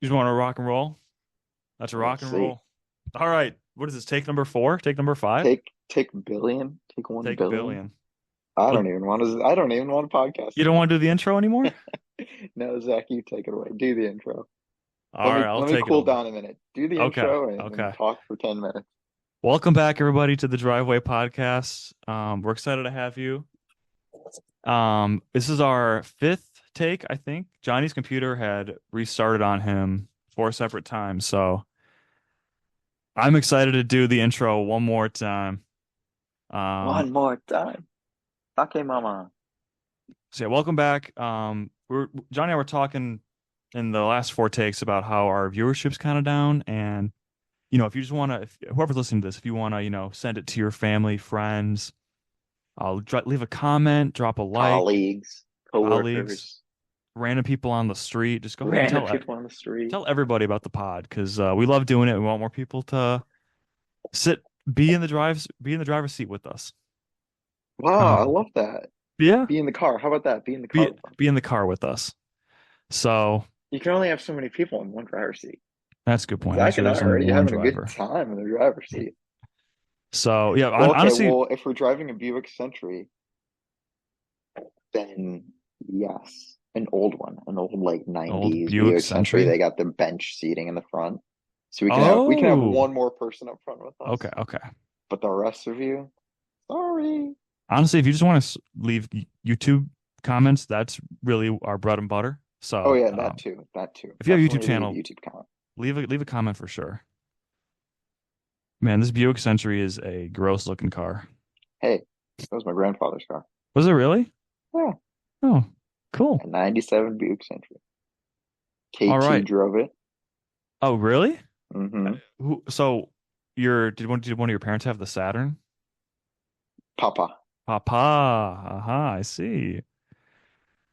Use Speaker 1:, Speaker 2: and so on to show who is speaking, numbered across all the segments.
Speaker 1: You just want to rock and roll? That's a rock
Speaker 2: Let's
Speaker 1: and
Speaker 2: see.
Speaker 1: roll. All right. What is this? Take number four? Take number five?
Speaker 2: Take billion. Take one
Speaker 1: Take a
Speaker 2: billion.
Speaker 1: billion.
Speaker 2: I
Speaker 1: Well,
Speaker 2: don't even want to. I don't even want to podcast
Speaker 1: you don't want to do the intro anymore?
Speaker 2: anymore. No, Zach, you take it away. Do the intro.
Speaker 1: All right, I'll
Speaker 2: Let me
Speaker 1: take it
Speaker 2: cool
Speaker 1: over.
Speaker 2: down a minute. Do the
Speaker 1: Okay.
Speaker 2: intro and
Speaker 1: Okay.
Speaker 2: talk for 10 minutes.
Speaker 1: Welcome back, everybody, to the Driveway Podcast. We're excited to have you. This is our fifth take, I think. Johnny's computer had restarted on him four separate times, so I'm excited to do the intro one more time. Um,
Speaker 2: One more time. Okay, mama.
Speaker 1: so yeah, welcome back. Johnny and I were talking in the last four takes about how our viewership's kind of down, and if you just want to, if whoever's listening to this, if you want to, send it to your family, friends, leave a comment, drop a like,
Speaker 2: Colleagues,
Speaker 1: colleagues,
Speaker 2: coworkers,
Speaker 1: random people on the street, just go ahead and
Speaker 2: random people on the street.
Speaker 1: tell everybody about the pod because we love doing it. We want more people to sit, be in the driver's seat with us.
Speaker 2: Wow, I
Speaker 1: Um,
Speaker 2: love that.
Speaker 1: yeah,
Speaker 2: Be in the car. How about that? Be in the car with them.
Speaker 1: be in the car with us. So
Speaker 2: You can only have so many people in one driver's seat.
Speaker 1: that's a good point.
Speaker 2: Zach
Speaker 1: Actually,
Speaker 2: and I
Speaker 1: there's
Speaker 2: are
Speaker 1: only
Speaker 2: already
Speaker 1: one
Speaker 2: having a good
Speaker 1: driver.
Speaker 2: time in the driver's seat.
Speaker 1: So yeah,
Speaker 2: Well, okay.
Speaker 1: honestly,
Speaker 2: Well, if we're driving a Buick Century, then yes, an old like
Speaker 1: old
Speaker 2: 90s
Speaker 1: Buick
Speaker 2: Buick Century.
Speaker 1: Century.
Speaker 2: They got the bench seating in the front, so we can have
Speaker 1: Oh,
Speaker 2: one more person up front with
Speaker 1: okay,
Speaker 2: us.
Speaker 1: okay.
Speaker 2: But the rest of you, sorry.
Speaker 1: Honestly, if you just want to leave YouTube comments, that's really our bread and butter.
Speaker 2: Oh
Speaker 1: So,
Speaker 2: yeah, that too.
Speaker 1: if you have a YouTube
Speaker 2: Definitely leave
Speaker 1: channel,
Speaker 2: YouTube comment.
Speaker 1: leave a comment for sure. Man, this Buick Century is a gross looking car.
Speaker 2: Hey, that was my grandfather's car.
Speaker 1: Was it really?
Speaker 2: Yeah,
Speaker 1: Oh, cool.
Speaker 2: a '97 Buick Century.
Speaker 1: All
Speaker 2: KT
Speaker 1: right.
Speaker 2: drove it.
Speaker 1: Oh, really? So did one of your parents have the Saturn?
Speaker 2: Papa.
Speaker 1: Papa. Aha, I see.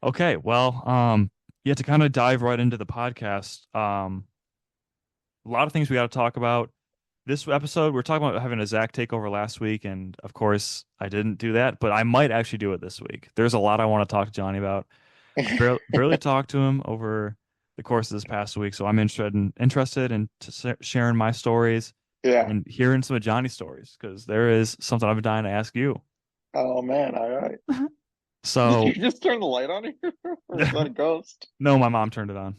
Speaker 1: Okay, well, yeah, to kind of dive right into the podcast, a lot of things we got to talk about. This episode, we are talking about having a Zach takeover last week, and of course, I didn't do that, but I might actually do it this week. There's a lot I want to talk to Johnny about. Barely talked to him over the course of this past week, so I'm interested in sharing my stories
Speaker 2: Yeah.
Speaker 1: and hearing some of Johnny's stories because there is something I've been dying to ask you.
Speaker 2: Oh man, all right. Did you
Speaker 1: So,
Speaker 2: just turn the light on here? Or is that a ghost?
Speaker 1: no, my mom turned it on.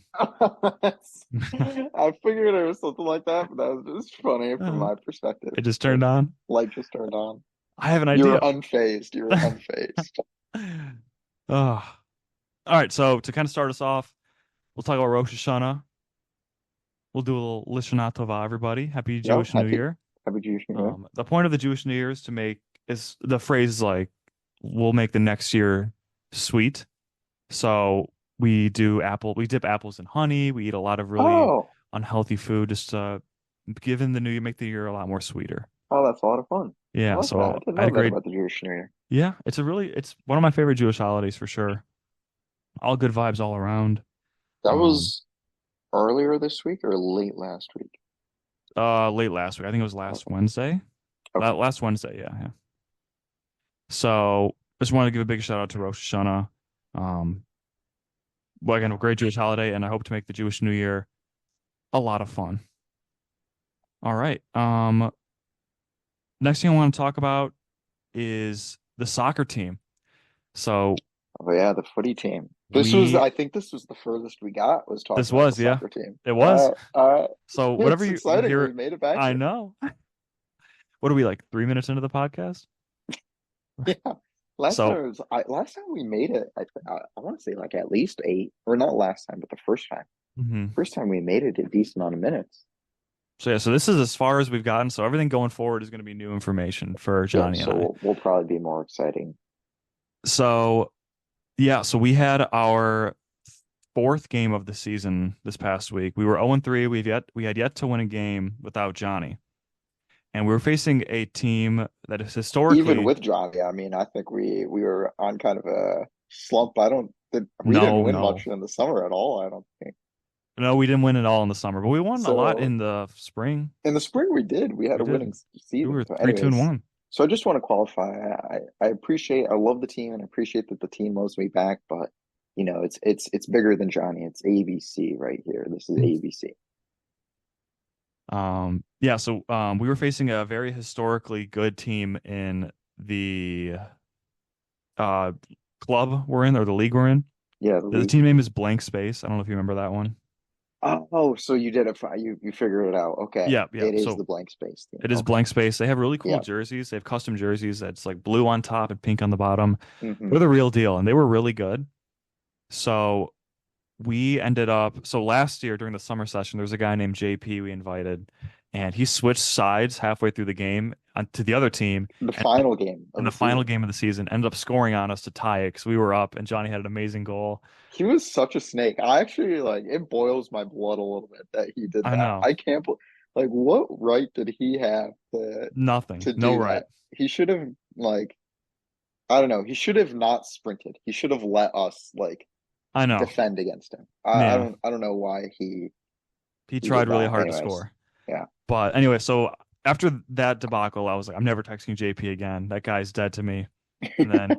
Speaker 2: I figured it was something like that, but that was just funny from
Speaker 1: Uh,
Speaker 2: my perspective.
Speaker 1: it just
Speaker 2: The
Speaker 1: turned on.
Speaker 2: light just turned on.
Speaker 1: I have an
Speaker 2: You were
Speaker 1: idea.
Speaker 2: unfazed. You were unfazed.
Speaker 1: Oh. All right, so to kind of start us off, we'll talk about Rosh Hashanah. We'll do a little Lishana Tova, everybody. Happy
Speaker 2: Yeah,
Speaker 1: Jewish New Year.
Speaker 2: happy Jewish New Year.
Speaker 1: The point of the Jewish New Year is the phrase is like, we'll make the next year sweet. So we dip apples in honey. We eat a lot of really
Speaker 2: Oh,
Speaker 1: unhealthy food just to make the year a lot more sweeter.
Speaker 2: oh, that's a lot of fun. I
Speaker 1: Yeah,
Speaker 2: like that. I
Speaker 1: so
Speaker 2: didn't
Speaker 1: I had
Speaker 2: know
Speaker 1: a
Speaker 2: that
Speaker 1: great,
Speaker 2: about the Jewish New Year.
Speaker 1: yeah, it's one of my favorite Jewish holidays for sure. All good vibes all around.
Speaker 2: That
Speaker 1: Um,
Speaker 2: was earlier this week or late last week?
Speaker 1: Late last week. I think it was last
Speaker 2: Okay.
Speaker 1: Wednesday.
Speaker 2: Okay.
Speaker 1: Last Wednesday, yeah, yeah. So just wanted to give a big shout out to Rosh Hashanah. Um, well, again, a great Jewish holiday, and I hope to make the Jewish New Year a lot of fun. All right. Next thing I want to talk about is the soccer team. So
Speaker 2: Oh yeah, the footy team.
Speaker 1: we
Speaker 2: I think this was the furthest we got was
Speaker 1: this
Speaker 2: talking about the
Speaker 1: was, yeah,
Speaker 2: soccer team.
Speaker 1: it was.
Speaker 2: Uh,
Speaker 1: So whatever
Speaker 2: it's
Speaker 1: you
Speaker 2: exciting. We
Speaker 1: hear,
Speaker 2: made it back
Speaker 1: I
Speaker 2: here.
Speaker 1: know. What are we like 3 minutes into the podcast?
Speaker 2: Yeah.
Speaker 1: So
Speaker 2: Last time we made it, I want to say like at least eight, or not last time, but the first time.
Speaker 1: mhm.
Speaker 2: First time we made it a decent amount of minutes.
Speaker 1: So yeah, so this is as far as we've gotten. So everything going forward is going to be new information for
Speaker 2: Yeah,
Speaker 1: Johnny and
Speaker 2: so
Speaker 1: I.
Speaker 2: we'll probably be more exciting.
Speaker 1: So yeah, so we had our fourth game of the season this past week. We were 0-3. We had yet to win a game without Johnny. And we were facing a team that is
Speaker 2: Even
Speaker 1: historically
Speaker 2: with Johnny, I mean, I think we were on kind of a slump. We didn't
Speaker 1: no,
Speaker 2: win
Speaker 1: no.
Speaker 2: much in the summer at all, I don't think.
Speaker 1: No, we didn't win it all in the summer, but we won a lot
Speaker 2: So
Speaker 1: in the spring.
Speaker 2: in the spring we did. We had
Speaker 1: We
Speaker 2: a
Speaker 1: did.
Speaker 2: winning
Speaker 1: We
Speaker 2: season.
Speaker 1: were
Speaker 2: So
Speaker 1: 3-2 and
Speaker 2: anyways,
Speaker 1: 1.
Speaker 2: so I just want to qualify. I love the team and I appreciate that the team loves me back, but it's bigger than Johnny. It's ABC right here. This is ABC.
Speaker 1: Yeah, so we were facing a very historically good team in the uh club we're in or the league we're in.
Speaker 2: Yeah, the
Speaker 1: The
Speaker 2: league.
Speaker 1: team name is Blank Space. I don't know if you remember that one.
Speaker 2: Oh, so you did it. You figured it out. Okay,
Speaker 1: Yeah, yeah.
Speaker 2: it is
Speaker 1: So
Speaker 2: the blank space team.
Speaker 1: it is
Speaker 2: Okay.
Speaker 1: Blank Space. They have really cool
Speaker 2: Yeah.
Speaker 1: jerseys. They have custom jerseys that's like blue on top and pink on the bottom.
Speaker 2: Hmm.
Speaker 1: They're the real deal, and they were really good. So we ended up, so last year during the summer session, there was a guy named JP we invited, and he switched sides halfway through the game to the other team,
Speaker 2: The
Speaker 1: and
Speaker 2: final game
Speaker 1: in
Speaker 2: of
Speaker 1: the
Speaker 2: the
Speaker 1: final
Speaker 2: season.
Speaker 1: game of the season, ended up scoring on us to tie it because we were up, and Johnny had an amazing goal.
Speaker 2: He was such a snake. I actually like it boils my blood a little bit that he did
Speaker 1: I
Speaker 2: that.
Speaker 1: know,
Speaker 2: I can't like what right did he have
Speaker 1: nothing,
Speaker 2: to
Speaker 1: no
Speaker 2: do
Speaker 1: right.
Speaker 2: that? He should have like I don't know. He should have not sprinted. He should have let us like
Speaker 1: I know,
Speaker 2: defend against him.
Speaker 1: yeah.
Speaker 2: I don't know why
Speaker 1: He
Speaker 2: he did
Speaker 1: tried really
Speaker 2: that.
Speaker 1: hard to
Speaker 2: Anyways,
Speaker 1: score.
Speaker 2: yeah.
Speaker 1: But anyway, so after that debacle, I was like, I'm never texting JP again. That guy's dead to me. And then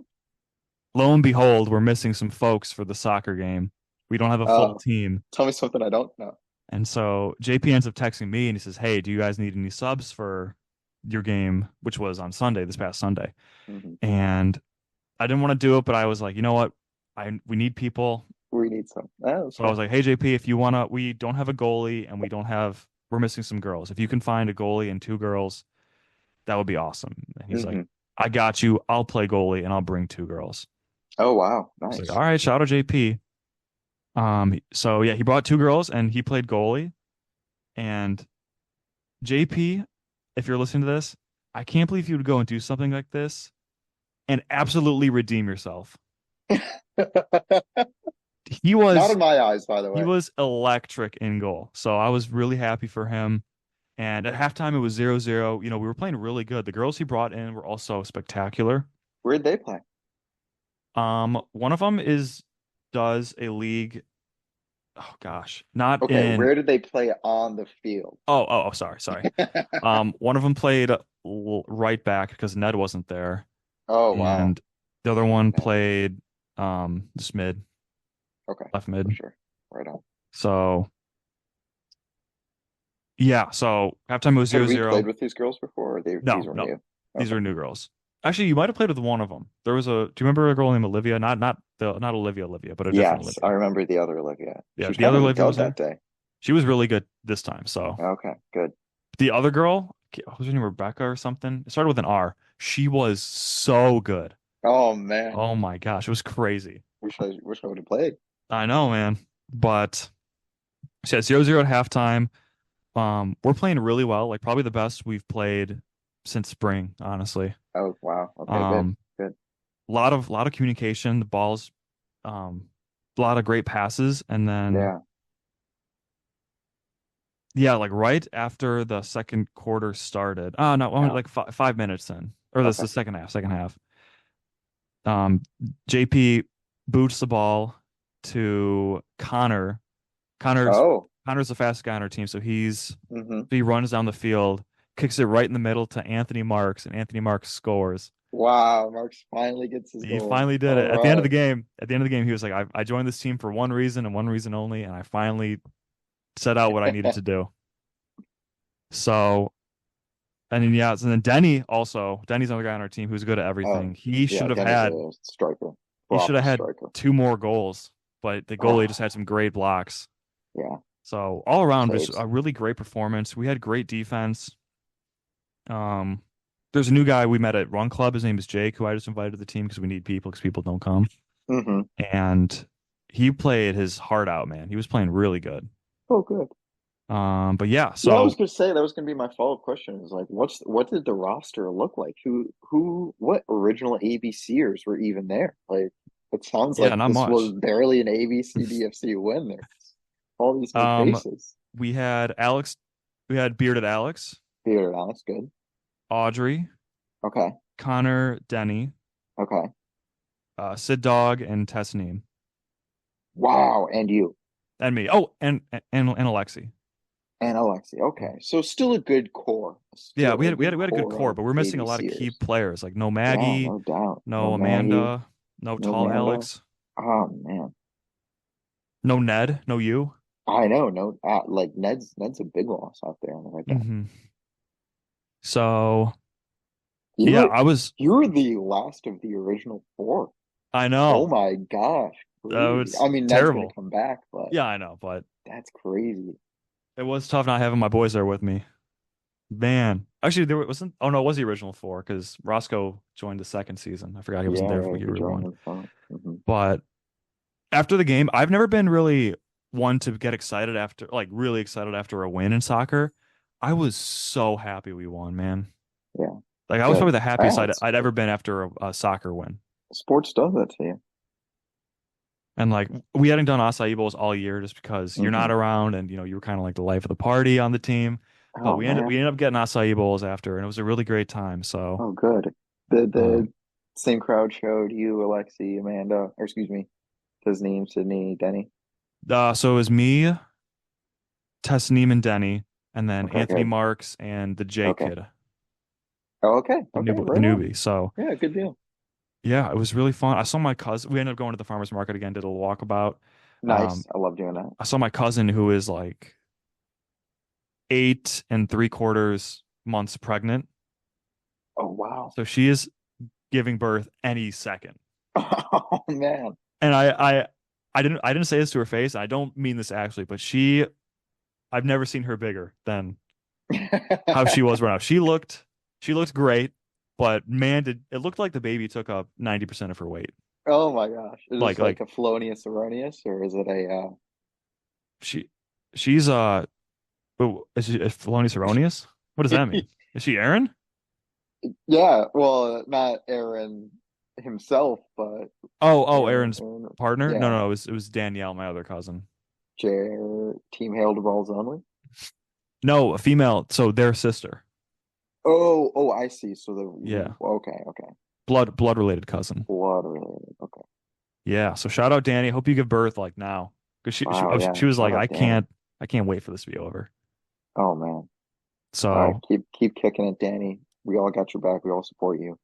Speaker 1: lo and behold, we're missing some folks for the soccer game. We don't have a full
Speaker 2: Uh,
Speaker 1: team.
Speaker 2: tell me something I don't know.
Speaker 1: And so JP ends up texting me and he says, "Hey, do you guys need any subs for your game, which was on Sunday, this past Sunday?"
Speaker 2: Hmm.
Speaker 1: And I didn't want to do it, but I was like, you know what? We need people.
Speaker 2: We need some. That's
Speaker 1: So I was
Speaker 2: fair.
Speaker 1: like, "Hey JP, if you wanna, we don't have a goalie and we're missing some girls. If you can find a goalie and two girls, that would be awesome." And he's like,
Speaker 2: Hmm.
Speaker 1: "I got you. I'll play goalie and I'll bring two girls."
Speaker 2: Oh wow,
Speaker 1: I was like, "All
Speaker 2: nice.
Speaker 1: right, shout out JP." So yeah, he brought two girls and he played goalie. And JP, if you're listening to this, I can't believe you would go and do something like this and absolutely redeem yourself. He
Speaker 2: Not
Speaker 1: was
Speaker 2: in my eyes, by the
Speaker 1: he
Speaker 2: way.
Speaker 1: was electric in goal. So I was really happy for him. And at halftime it was 0-0. You know, we were playing really good. The girls he brought in were also spectacular.
Speaker 2: Where'd they play?
Speaker 1: One of them is does a league, oh gosh, not
Speaker 2: Okay,
Speaker 1: in
Speaker 2: where did they play on the field?
Speaker 1: sorry. One of them played right back because Ned wasn't there,
Speaker 2: Oh wow.
Speaker 1: and the other one
Speaker 2: Yeah.
Speaker 1: played just mid,
Speaker 2: Okay,
Speaker 1: left
Speaker 2: for
Speaker 1: mid.
Speaker 2: sure. Right on.
Speaker 1: So yeah, so halftime was
Speaker 2: Had
Speaker 1: zero
Speaker 2: we played
Speaker 1: zero.
Speaker 2: with these girls before? These
Speaker 1: No,
Speaker 2: were
Speaker 1: no,
Speaker 2: new.
Speaker 1: these
Speaker 2: Okay.
Speaker 1: are new girls. Actually, you might have played with one of them. There was a. Do you remember a girl named Olivia? Not Olivia, but a different
Speaker 2: Yes, I
Speaker 1: Olivia.
Speaker 2: remember the other Olivia. She
Speaker 1: Yeah,
Speaker 2: was
Speaker 1: the
Speaker 2: kind
Speaker 1: other
Speaker 2: of a
Speaker 1: Olivia
Speaker 2: dud
Speaker 1: was there.
Speaker 2: that day.
Speaker 1: She was really good this time. So
Speaker 2: Okay, good.
Speaker 1: the other girl, what was her name, Rebecca or something? It started with an R. She was so good.
Speaker 2: Oh man,
Speaker 1: Oh my gosh, it was crazy.
Speaker 2: wish I would have played.
Speaker 1: I know, man. But so yeah, 0-0 at halftime. We're playing really well, like probably the best we've played since spring, honestly.
Speaker 2: Oh wow. Okay, good,
Speaker 1: Um,
Speaker 2: good.
Speaker 1: lot of communication, the balls, a lot of great passes, and then
Speaker 2: Yeah,
Speaker 1: yeah, like right after the second quarter started. Oh no, only
Speaker 2: yeah.
Speaker 1: like 5 minutes in, or this is
Speaker 2: Okay.
Speaker 1: the second half. Second half. Um, JP boots the ball to Connor. Connor's
Speaker 2: Oh.
Speaker 1: Connor's the fastest guy on our team, so
Speaker 2: Hmm.
Speaker 1: he runs down the field, kicks it right in the middle to Anthony Marks, and Anthony Marks scores.
Speaker 2: Wow, Marks finally gets his
Speaker 1: He
Speaker 2: goal.
Speaker 1: finally did
Speaker 2: All
Speaker 1: it. At the end of the
Speaker 2: right.
Speaker 1: game, he was like, I joined this team for one reason and one reason only, and I finally set out what I needed to do. So, and then yeah, and then Denny's another guy on our team who's good at
Speaker 2: Oh,
Speaker 1: everything.
Speaker 2: yeah, Denny's a striker,
Speaker 1: He should
Speaker 2: proper
Speaker 1: have had
Speaker 2: striker.
Speaker 1: two more goals, but the goalie just
Speaker 2: Ah,
Speaker 1: had some great blocks.
Speaker 2: yeah,
Speaker 1: So all around, just
Speaker 2: saves.
Speaker 1: a really great performance. We had great defense. Um, there's a new guy we met at Run Club. His name is Jake, who I just invited to the team because we need people because people don't come.
Speaker 2: Hmm.
Speaker 1: And he played his heart out, man. He was playing really good.
Speaker 2: Oh, good.
Speaker 1: But yeah,
Speaker 2: Yeah, I was
Speaker 1: so
Speaker 2: gonna say that was gonna be my follow-up question. Is like, what did the roster look like? What original ABCers were even there? Like, it sounds
Speaker 1: yeah,
Speaker 2: like
Speaker 1: not
Speaker 2: this was
Speaker 1: much.
Speaker 2: barely an ABCD FC win. There's all these new
Speaker 1: Um,
Speaker 2: faces.
Speaker 1: we had Alex, we had Bearded Alex,
Speaker 2: Peter, that's good.
Speaker 1: Audrey,
Speaker 2: Okay,
Speaker 1: Connor, Denny,
Speaker 2: okay.
Speaker 1: Sid Dog, and Tesneem,
Speaker 2: Wow, and you
Speaker 1: and me. Oh, and Alexi.
Speaker 2: and Alexi. Okay, so still a good core.
Speaker 1: Yeah,
Speaker 2: Still a good
Speaker 1: we had a good
Speaker 2: core
Speaker 1: core,
Speaker 2: of
Speaker 1: but we're missing a lot of key
Speaker 2: ABCers.
Speaker 1: players, like no
Speaker 2: Yeah,
Speaker 1: Maggie,
Speaker 2: no doubt. No
Speaker 1: no
Speaker 2: Maggie,
Speaker 1: Amanda, no
Speaker 2: no
Speaker 1: Tall
Speaker 2: Amanda.
Speaker 1: Alex.
Speaker 2: Oh man.
Speaker 1: No Ned, no you.
Speaker 2: I know, no, like Ned's a big loss out there like that.
Speaker 1: Hmm. So
Speaker 2: You
Speaker 1: yeah,
Speaker 2: were
Speaker 1: I was.
Speaker 2: you were the last of the original four.
Speaker 1: I
Speaker 2: Oh
Speaker 1: know.
Speaker 2: my gosh, crazy.
Speaker 1: It's
Speaker 2: I mean, Ned's gonna
Speaker 1: terrible.
Speaker 2: come back, but
Speaker 1: Yeah, I know, but
Speaker 2: that's crazy.
Speaker 1: it was tough not having my boys there with me. Man, actually, there wasn't. Oh no, it was the original four because Roscoe joined the second season. I forgot he wasn't
Speaker 2: Yeah,
Speaker 1: there for
Speaker 2: yeah, he
Speaker 1: year
Speaker 2: joined
Speaker 1: one.
Speaker 2: in front.
Speaker 1: But after the game, I've never been really one to get excited after, like, really excited after a win in soccer. I was so happy we won, man.
Speaker 2: Yeah,
Speaker 1: Like, I was probably
Speaker 2: good.
Speaker 1: the happiest
Speaker 2: Yeah,
Speaker 1: I'd ever been after a soccer win.
Speaker 2: sports does that to you.
Speaker 1: And like, we hadn't done acai bowls all year just because you're not
Speaker 2: Hmm.
Speaker 1: around, and you were kind of like the life of the party on the team. But
Speaker 2: Oh
Speaker 1: we ended
Speaker 2: man.
Speaker 1: up getting acai bowls after, and it was a really great time. So,
Speaker 2: Oh good. The
Speaker 1: um,
Speaker 2: same crowd showed you, Alexi, Amanda, or excuse me, Tasneem, Sydney, Denny.
Speaker 1: so it was me, Tasneem and Denny, and then
Speaker 2: Okay,
Speaker 1: Anthony
Speaker 2: good.
Speaker 1: Marks and the J
Speaker 2: Okay.
Speaker 1: kid,
Speaker 2: Oh, okay. Okay.
Speaker 1: the
Speaker 2: Right on.
Speaker 1: newbie. So
Speaker 2: Yeah, good deal.
Speaker 1: yeah, it was really fun. I saw my cousin. We ended up going to the farmers market again, did a little walkabout. Um,
Speaker 2: Nice. I love doing that.
Speaker 1: I saw my cousin who is like 8 3/4 months pregnant.
Speaker 2: Oh wow.
Speaker 1: So she is giving birth any second.
Speaker 2: Oh man.
Speaker 1: And I didn't say this to her face. I don't mean this actually, but I've never seen her bigger than how she was right now. She looked great, but man, did it looked like the baby took up 90% of her weight.
Speaker 2: Oh my gosh. Is
Speaker 1: Like
Speaker 2: this like
Speaker 1: like
Speaker 2: a Felonious Erroneous or is it a
Speaker 1: she she's is she is Felonious Erroneous? What does that mean? Is she Aaron?
Speaker 2: Yeah, well, not Aaron himself, but
Speaker 1: Oh,
Speaker 2: Aaron,
Speaker 1: Aaron's
Speaker 2: Aaron,
Speaker 1: partner? No, no,
Speaker 2: yeah,
Speaker 1: no. It was Danielle, my other cousin.
Speaker 2: Team Hail to Balls only.
Speaker 1: No, a female. So their sister.
Speaker 2: Oh, oh, I see. So
Speaker 1: Yeah,
Speaker 2: okay, okay,
Speaker 1: blood related cousin.
Speaker 2: blood related. Okay,
Speaker 1: Yeah. So shout out Danny. Hope you give birth like now, because
Speaker 2: wow,
Speaker 1: she
Speaker 2: yeah.
Speaker 1: was
Speaker 2: Shout
Speaker 1: like,
Speaker 2: out Danny.
Speaker 1: I can't wait for this to be over.
Speaker 2: Oh man. All right,
Speaker 1: So
Speaker 2: keep kicking it, Danny. We all got your back. We all support you.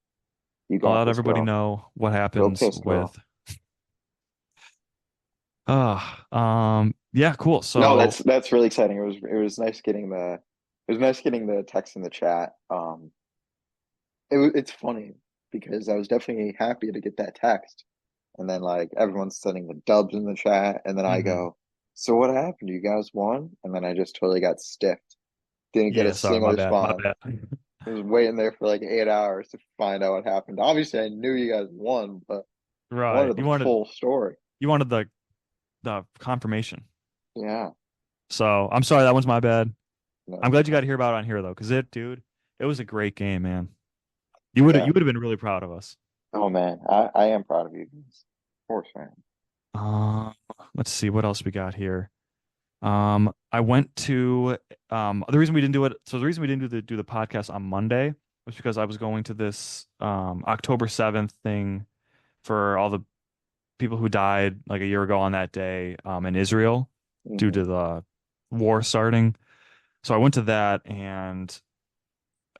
Speaker 2: You
Speaker 1: I'll
Speaker 2: got
Speaker 1: let
Speaker 2: this,
Speaker 1: everybody
Speaker 2: girl.
Speaker 1: know what
Speaker 2: Go
Speaker 1: happens
Speaker 2: piss, girl.
Speaker 1: with. Yeah, cool.
Speaker 2: No,
Speaker 1: So
Speaker 2: that's really exciting. It was nice getting the text in the chat. It's funny because I was definitely happy to get that text, and then like everyone's sending the dubs in the chat, and then I
Speaker 1: mhm.
Speaker 2: go, "So what happened? You guys won?" And then I just totally got stiffed. Didn't get a
Speaker 1: Yeah, sorry,
Speaker 2: single
Speaker 1: my bad, my
Speaker 2: response.
Speaker 1: bad.
Speaker 2: I was waiting there for like 8 hours to find out what happened. Obviously, I knew you guys won, but I
Speaker 1: Right.
Speaker 2: wanted the full story.
Speaker 1: You wanted the confirmation.
Speaker 2: Yeah,
Speaker 1: So I'm sorry, that one's my bad.
Speaker 2: no,
Speaker 1: I'm
Speaker 2: it's
Speaker 1: glad you got
Speaker 2: okay.
Speaker 1: to hear about it on here though, because dude, it was a great game, man.
Speaker 2: Yeah.
Speaker 1: You would have been really proud of us.
Speaker 2: Oh man, I am proud of you guys. Of course, man.
Speaker 1: Uh, let's see what else we got here. I went to the reason we didn't do it. So the reason we didn't do the podcast on Monday was because I was going to this October 7th thing for all the people who died like a year ago on that day in Israel due
Speaker 2: Hmm.
Speaker 1: to the war starting. So I went to that, and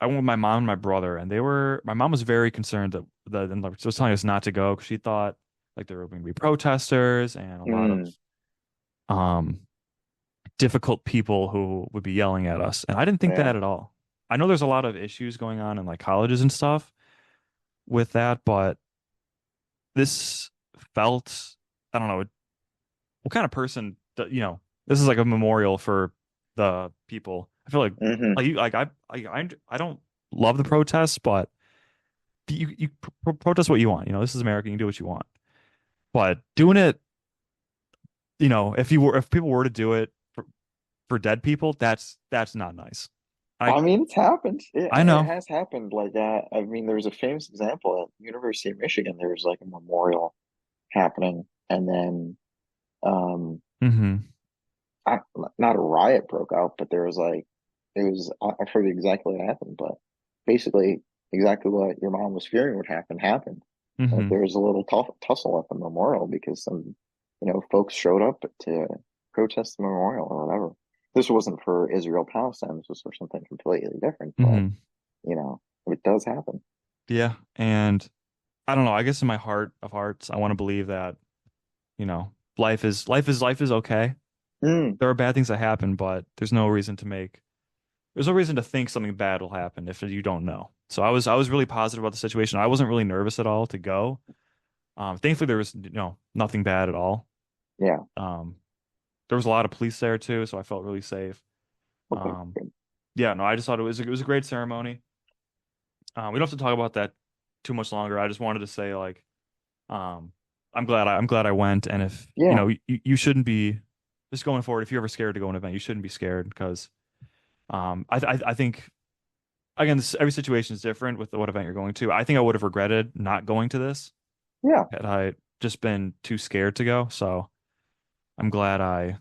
Speaker 1: I went with my mom and my brother, and my mom was very concerned and like, she was telling us not to go because she thought like there were going to be protesters and a lot of
Speaker 2: Mm,
Speaker 1: um difficult people who would be yelling at us. And I didn't think
Speaker 2: yeah.
Speaker 1: that at all. I know there's a lot of issues going on in like colleges and stuff with that, but this felt, I don't know, what kind of person, this is like a memorial for the people. I feel
Speaker 2: Hmm.
Speaker 1: I don't love the protests, but you protest what you want. This is America. You can do what you want. But doing it, if people were to do it for dead people, that's not nice. I
Speaker 2: I mean, it's happened. It,
Speaker 1: I
Speaker 2: it
Speaker 1: know.
Speaker 2: has happened like that. I mean, there was a famous example at University of Michigan. There was like a memorial happening, and then um,
Speaker 1: Hmm.
Speaker 2: I, not a riot broke out, but there was like I forget exactly what happened, but basically exactly what your mom was fearing would happened. Like
Speaker 1: Hmm.
Speaker 2: there was a little tussle at the memorial because some folks showed up to protest the memorial or whatever. This wasn't for Israel Palestine. This was for something completely different, but
Speaker 1: Hmm.
Speaker 2: you know it does happen.
Speaker 1: Yeah. And I don't know. I guess in my heart of hearts, I want to believe that, you know, life is okay.
Speaker 2: Mm,
Speaker 1: There are bad things that happen, but there's no reason to think something bad will happen if you don't know. So I was really positive about the situation. I wasn't really nervous at all to go. Thankfully there was nothing bad at all.
Speaker 2: yeah.
Speaker 1: Um, there was a lot of police there too, so I felt really safe.
Speaker 2: Okay.
Speaker 1: Um,
Speaker 2: Good.
Speaker 1: yeah, no, I just thought it was a great ceremony. We don't have to talk about that too much longer. I just wanted to say like um, I'm glad I went, and if
Speaker 2: Yeah.
Speaker 1: you shouldn't be just going forward. If you're ever scared to go to an event, you shouldn't be scared because I think again every situation is different with what event you're going to. I think I would have regretted not going to this
Speaker 2: Yeah.
Speaker 1: had I just been too scared to go. So I'm glad I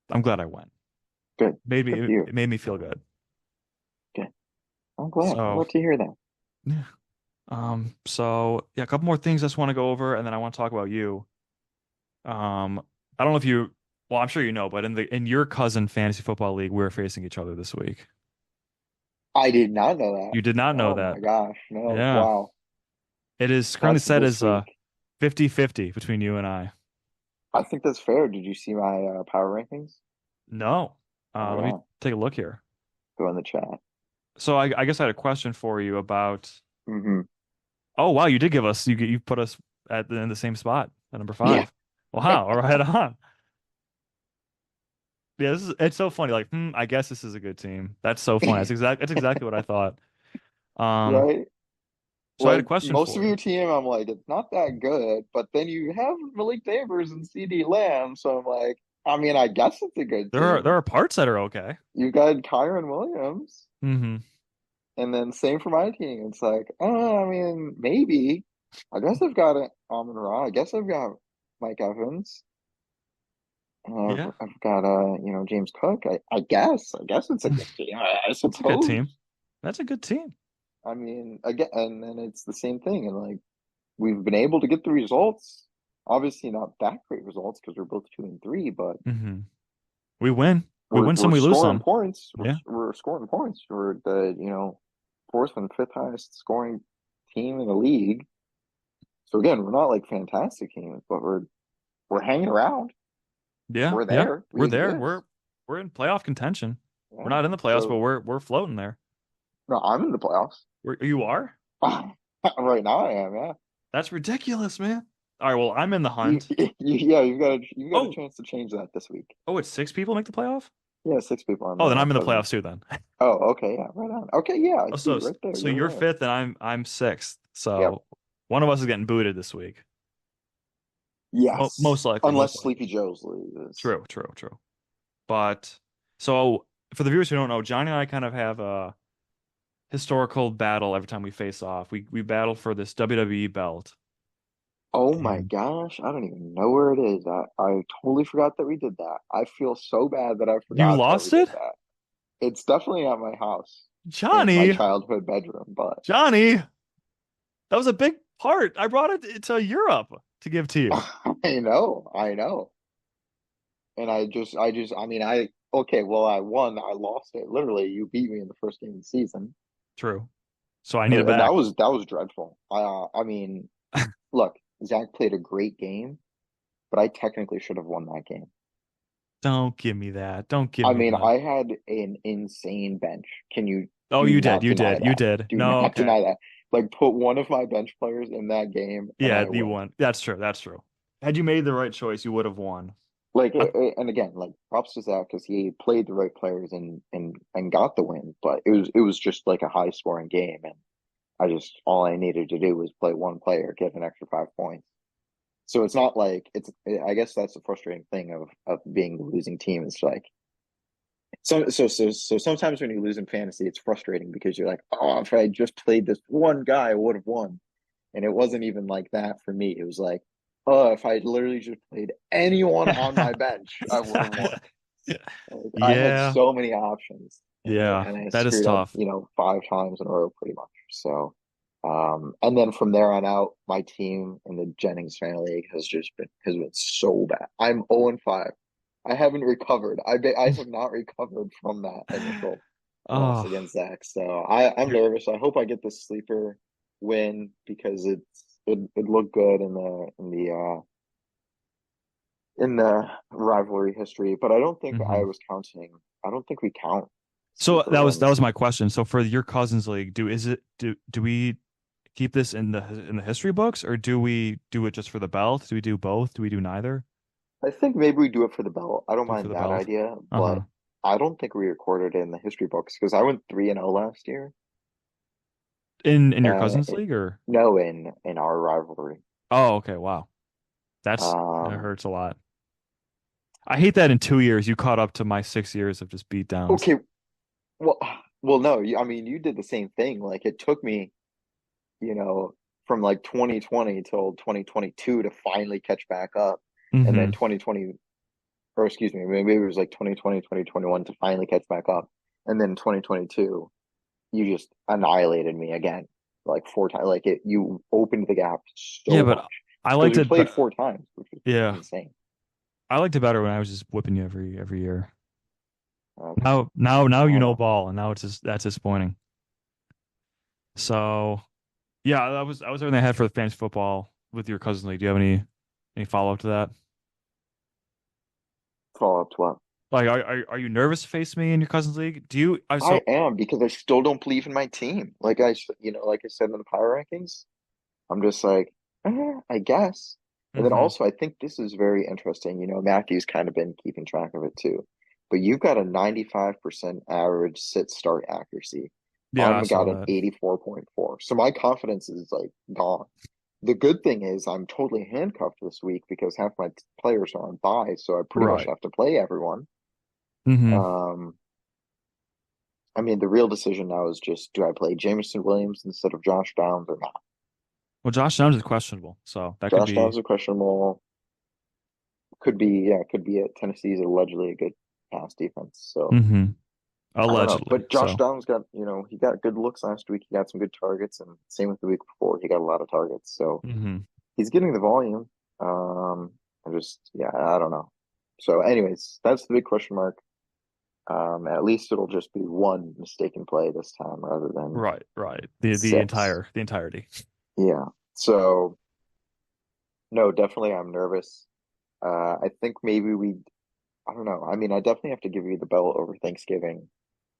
Speaker 1: went.
Speaker 2: Good.
Speaker 1: Made me
Speaker 2: Good for you.
Speaker 1: it made me feel good.
Speaker 2: Good. I'm glad. I'm
Speaker 1: So
Speaker 2: glad to hear that.
Speaker 1: yeah. So yeah, a couple more things I just want to go over, and then I want to talk about you. I don't know if you, well, I'm sure you know, but in your cousin fantasy football league, we're facing each other this week.
Speaker 2: I did not know that.
Speaker 1: You did not know
Speaker 2: Oh
Speaker 1: that.
Speaker 2: my gosh. No.
Speaker 1: Yeah.
Speaker 2: Wow.
Speaker 1: It is currently
Speaker 2: That's
Speaker 1: set
Speaker 2: this
Speaker 1: as
Speaker 2: week.
Speaker 1: 50-50 between you and I.
Speaker 2: I think that's fair. Did you see my power rankings?
Speaker 1: No.
Speaker 2: Oh
Speaker 1: Let me
Speaker 2: yeah.
Speaker 1: take a look here.
Speaker 2: Go in the chat.
Speaker 1: So I guess I had a question for you about,
Speaker 2: Hmm.
Speaker 1: oh wow, you did give us, you put us in the same spot at number
Speaker 2: Yeah.
Speaker 1: 5. Wow. All right on. Yeah, it's so funny. Like, I guess this is a good team. That's so funny. That's exactly what I thought. Um,
Speaker 2: Right.
Speaker 1: so I had a
Speaker 2: Like
Speaker 1: question
Speaker 2: most
Speaker 1: for
Speaker 2: of
Speaker 1: you.
Speaker 2: your team, I'm like, it's not that good. But then you have Malik Neighbors and CD Lamb, so I'm like, I mean, I guess it's a good
Speaker 1: There
Speaker 2: team.
Speaker 1: are parts that are okay.
Speaker 2: You got Kyron Williams,
Speaker 1: Hmm.
Speaker 2: and then same for my team. It's like, I mean, maybe. I guess I've got it, Amon Ra. I guess I've got Mike Evans.
Speaker 1: Yeah,
Speaker 2: I've got James Cook. I guess it's a good team. I
Speaker 1: that's a good
Speaker 2: suppose.
Speaker 1: team. That's a good team.
Speaker 2: I mean, again, and then it's the same thing, and like we've been able to get the results. Obviously, not that great results because we're both 2 and 3, but
Speaker 1: Hmm. We win. We
Speaker 2: we're
Speaker 1: win some,
Speaker 2: we're
Speaker 1: we lose
Speaker 2: scoring
Speaker 1: some.
Speaker 2: points.
Speaker 1: Yeah.
Speaker 2: We're scoring points. We're the fourth and fifth highest scoring team in the league. So again, we're not like fantastic teams, but we're hanging around.
Speaker 1: Yeah.
Speaker 2: We're
Speaker 1: Yeah.
Speaker 2: there. We
Speaker 1: We're there. We're
Speaker 2: exist.
Speaker 1: we're in playoff contention. We're
Speaker 2: Yeah.
Speaker 1: not in the playoffs, but
Speaker 2: So
Speaker 1: we're floating there.
Speaker 2: no, I'm in the playoffs.
Speaker 1: You are?
Speaker 2: Right now I am, yeah.
Speaker 1: That's ridiculous, man. All right, well, I'm in the
Speaker 2: You,
Speaker 1: hunt.
Speaker 2: yeah, you've got a
Speaker 1: Oh,
Speaker 2: chance to change that this week.
Speaker 1: oh, it's 6 people make the playoff?
Speaker 2: Yeah, 6 people in
Speaker 1: Oh, then
Speaker 2: the
Speaker 1: I'm in the
Speaker 2: cousin.
Speaker 1: playoffs too then.
Speaker 2: Oh, okay, yeah, right on. Okay, yeah, I
Speaker 1: Oh,
Speaker 2: see right there.
Speaker 1: so
Speaker 2: You're
Speaker 1: you're
Speaker 2: there.
Speaker 1: fifth and I'm sixth.
Speaker 2: Yep.
Speaker 1: So one of us is getting booted this week.
Speaker 2: Yes.
Speaker 1: Most likely, most
Speaker 2: Unless
Speaker 1: likely.
Speaker 2: Sleepy Joe's loses.
Speaker 1: True, true, true. But so for the viewers who don't know, Johnny and I kind of have a historical battle every time we face off. We battle for this WWE belt.
Speaker 2: Oh my
Speaker 1: And
Speaker 2: gosh, I don't even know where it is. I totally forgot that we did that. I feel so bad that I
Speaker 1: you
Speaker 2: forgot that we
Speaker 1: lost
Speaker 2: did
Speaker 1: it?
Speaker 2: that. It's definitely at my house in my
Speaker 1: Johnny,
Speaker 2: childhood bedroom, but
Speaker 1: Johnny, that was a big part. I brought it to Europe to give to you.
Speaker 2: I know. And I mean, okay, well, I won, I lost it. Literally, you beat me in the first game of the season.
Speaker 1: True. So I need it
Speaker 2: And
Speaker 1: back.
Speaker 2: that was dreadful. I mean, look, Zach played a great game, but I technically should have won that game.
Speaker 1: Don't give me that. Don't give
Speaker 2: I
Speaker 1: me
Speaker 2: mean,
Speaker 1: that.
Speaker 2: I had an insane bench. Can you
Speaker 1: Oh,
Speaker 2: do
Speaker 1: you did.
Speaker 2: not
Speaker 1: You
Speaker 2: deny
Speaker 1: did. You
Speaker 2: that?
Speaker 1: did.
Speaker 2: Do
Speaker 1: No,
Speaker 2: not
Speaker 1: okay.
Speaker 2: deny that. Like, put one of my bench players in that game and
Speaker 1: Yeah,
Speaker 2: I
Speaker 1: you
Speaker 2: win.
Speaker 1: won. That's true. That's true. Had you made the right choice, you would have won.
Speaker 2: Like,
Speaker 1: I,
Speaker 2: and again, like props to Zach because he played the right players and got the win. But it was just like a high scoring game, and all I needed to do was play one player, get an extra 5 points. So it's not like it's. I guess that's the frustrating thing of being the losing team. It's like so sometimes when you lose in fantasy, it's frustrating because you're like, oh, if I just played this one guy, I would have won. And it wasn't even like that for me. It was like, oh, if I literally just played anyone on my bench, I would have won. Like, I had
Speaker 1: yeah.
Speaker 2: so many options, and
Speaker 1: Yeah.
Speaker 2: I
Speaker 1: That is
Speaker 2: screwed up,
Speaker 1: tough.
Speaker 2: 5 times in a row, pretty much. So, and then from there on out, my team in the Jennings Family League has been so bad. I'm 0-5. I haven't recovered. I have not recovered from that initial loss
Speaker 1: Oh,
Speaker 2: against Zach. So I'm
Speaker 1: you're,
Speaker 2: nervous. I hope I get this sleeper win because it looked good in the in the rivalry history, but I don't think I
Speaker 1: Hmm.
Speaker 2: was counting. I don't think we count
Speaker 1: So
Speaker 2: super
Speaker 1: that was
Speaker 2: wins.
Speaker 1: my question. So for your Cousins League, do we keep this in the history books, or do we do it just for the belt? Do we do both? Do we do neither?
Speaker 2: I think maybe we do it for the belt. I don't
Speaker 1: Do it for
Speaker 2: mind
Speaker 1: the
Speaker 2: that
Speaker 1: belt.
Speaker 2: idea,
Speaker 1: Uh-huh.
Speaker 2: but I don't think we recorded it in the history books because I went 3-0 last year.
Speaker 1: In your
Speaker 2: Uh,
Speaker 1: Cousins
Speaker 2: it,
Speaker 1: League, or
Speaker 2: no, in our rivalry.
Speaker 1: oh, okay, wow, that
Speaker 2: Um,
Speaker 1: hurts a lot. I hate that in 2 years you caught up to my 6 years of just beat downs.
Speaker 2: okay, well, well, no, I mean, you did the same thing. Like it took me, you know, from like 2020 till 2022 to finally catch back up, and then
Speaker 1: Hmm.
Speaker 2: 2020, or excuse me, maybe it was like 2020, 2021 to finally catch back up, and then 2022, you just annihilated me again, like 4 times. Like you opened the gap
Speaker 1: Yeah,
Speaker 2: so
Speaker 1: but
Speaker 2: much
Speaker 1: I
Speaker 2: because
Speaker 1: liked
Speaker 2: we
Speaker 1: it. But
Speaker 2: played 4 times, which is
Speaker 1: yeah,
Speaker 2: insane.
Speaker 1: I liked it better when I was just whipping you every year.
Speaker 2: Okay,
Speaker 1: Now
Speaker 2: I
Speaker 1: you
Speaker 2: don't
Speaker 1: know
Speaker 2: know.
Speaker 1: ball, and now it's just that's disappointing. So yeah, that was everything I had for the fantasy football with your cousin league. Do you have any follow up to that?
Speaker 2: Follow up to what?
Speaker 1: Like, are you nervous to face me in your cousin's league? Do you?
Speaker 2: I
Speaker 1: So
Speaker 2: am because I still don't believe in my team. Like like I said in the power rankings, I'm just like, I guess. And then
Speaker 1: hmm
Speaker 2: also, I think this is very interesting. Matthew's kind of been keeping track of it too. But you've got a 95% average sit start accuracy.
Speaker 1: Yeah, I
Speaker 2: I'm got
Speaker 1: saw
Speaker 2: an
Speaker 1: that.
Speaker 2: 84.4. So my confidence is like gone. The good thing is I'm totally handcuffed this week because half my players are on bye, so I pretty much
Speaker 1: Right.
Speaker 2: have to play everyone.
Speaker 1: Hmm.
Speaker 2: Um, I mean, the real decision now is just do I play Jameson Williams instead of Josh Downs or not?
Speaker 1: Well, Josh Downs is questionable, so that could
Speaker 2: Josh Downs
Speaker 1: be.
Speaker 2: is questionable. Could be, yeah, could be it. Tennessee's allegedly a good pass defense. So
Speaker 1: Hmm.
Speaker 2: I don't know.
Speaker 1: Allegedly.
Speaker 2: But Josh
Speaker 1: So.
Speaker 2: Downs he got good looks last week. He got some good targets, and same with the week before. He got a lot of targets. So
Speaker 1: Hmm.
Speaker 2: he's getting the volume. Yeah, I don't know. So, anyways, that's the big question mark. At least it'll just be one mistaken play this time rather than
Speaker 1: Right. Right. The
Speaker 2: six.
Speaker 1: entirety.
Speaker 2: Yeah. So, no, definitely I'm nervous. I think maybe I don't know. I mean, I definitely have to give you the belt over Thanksgiving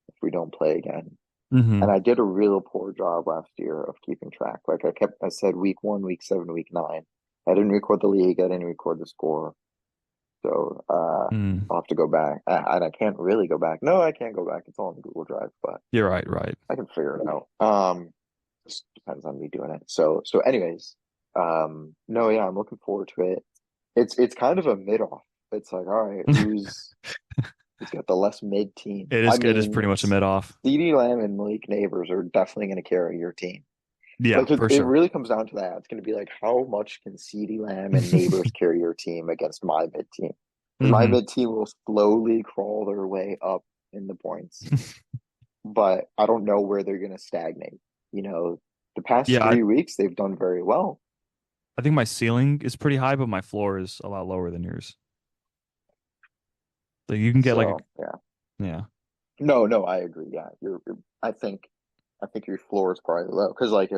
Speaker 2: if we don't play again. And
Speaker 1: Hmm.
Speaker 2: I did a real poor job last year of keeping track. Like I said week 1, week 7, week 9. I didn't record the league. I didn't record the score. So
Speaker 1: Mm.
Speaker 2: I'll have to go back. And I can't really go back. No, I can't go back. It's all in Google Drive, but
Speaker 1: You're right. Right.
Speaker 2: I can figure it out. Just depends on me doing it. So anyways, no, yeah, I'm looking forward to it. It's kind of a mid off. It's like, all right, who's got the less mid team? I
Speaker 1: It is
Speaker 2: mean,
Speaker 1: pretty much a mid off.
Speaker 2: CeeDee Lamb and Malik Neighbors are definitely going to carry your team.
Speaker 1: Yeah,
Speaker 2: Like
Speaker 1: for
Speaker 2: it
Speaker 1: sure.
Speaker 2: really comes down to that. It's going to be like how much can CeeDee Lamb and Neighbors carry your team against my mid team? Because my
Speaker 1: Hmm.
Speaker 2: mid team will slowly crawl their way up in the points, but I don't know where they're going to stagnate. The past
Speaker 1: Yeah,
Speaker 2: 3 weeks they've done very well.
Speaker 1: I think my ceiling is pretty high, but my floor is a lot lower than yours. Like you can get like
Speaker 2: So yeah,
Speaker 1: a yeah.
Speaker 2: no, no, I agree. Yeah, I think your floor is probably low because like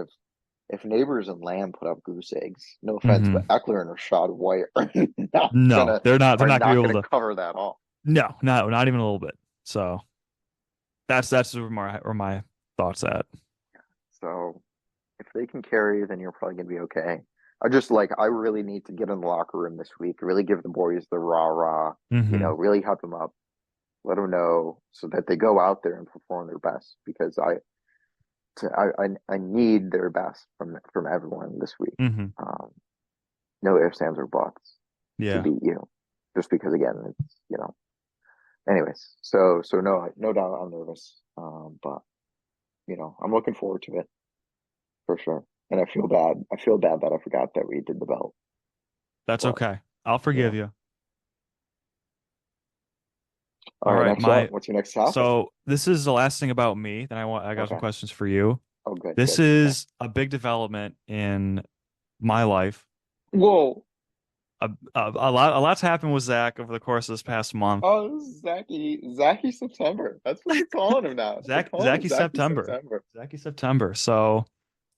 Speaker 2: if Neighbors and Lamb put up goose eggs, no offense, but
Speaker 1: Hmm.
Speaker 2: Eckler and Rashad White are not
Speaker 1: No,
Speaker 2: gonna
Speaker 1: they're
Speaker 2: are
Speaker 1: not gonna
Speaker 2: not
Speaker 1: be
Speaker 2: gonna
Speaker 1: able to.
Speaker 2: cover that all.
Speaker 1: No, no, not even a little bit. So that's where my thoughts at.
Speaker 2: So if they can carry, then you're probably gonna be okay. I really need to get in the locker room this week, really give the boys the rah rah,
Speaker 1: Hmm.
Speaker 2: really hype them up, let them know so that they go out there and perform their best because I need their best from everyone this week.
Speaker 1: Hmm.
Speaker 2: Um, no ifs, ands, or buts to
Speaker 1: Yeah,
Speaker 2: beat you, just because again, it's. Anyways, so no doubt I'm nervous, but I'm looking forward to it for sure. And I feel bad. I feel bad that I forgot that we did the belt,
Speaker 1: that's
Speaker 2: but
Speaker 1: okay. I'll
Speaker 2: yeah.
Speaker 1: forgive you.
Speaker 2: All
Speaker 1: All
Speaker 2: right,
Speaker 1: right,
Speaker 2: next up,
Speaker 1: my
Speaker 2: what's your next topic?
Speaker 1: so this is the last thing about me. Then I got some
Speaker 2: Okay.
Speaker 1: questions for you.
Speaker 2: Oh, good,
Speaker 1: This
Speaker 2: good. Okay.
Speaker 1: is a big development in my life.
Speaker 2: Whoa.
Speaker 1: A lot's happened with Zach over the course of this past month.
Speaker 2: Oh, this is Zachy September. That's what they're calling him now. They're calling him
Speaker 1: Zachy
Speaker 2: Zachy
Speaker 1: September.
Speaker 2: September.
Speaker 1: Zachy September. So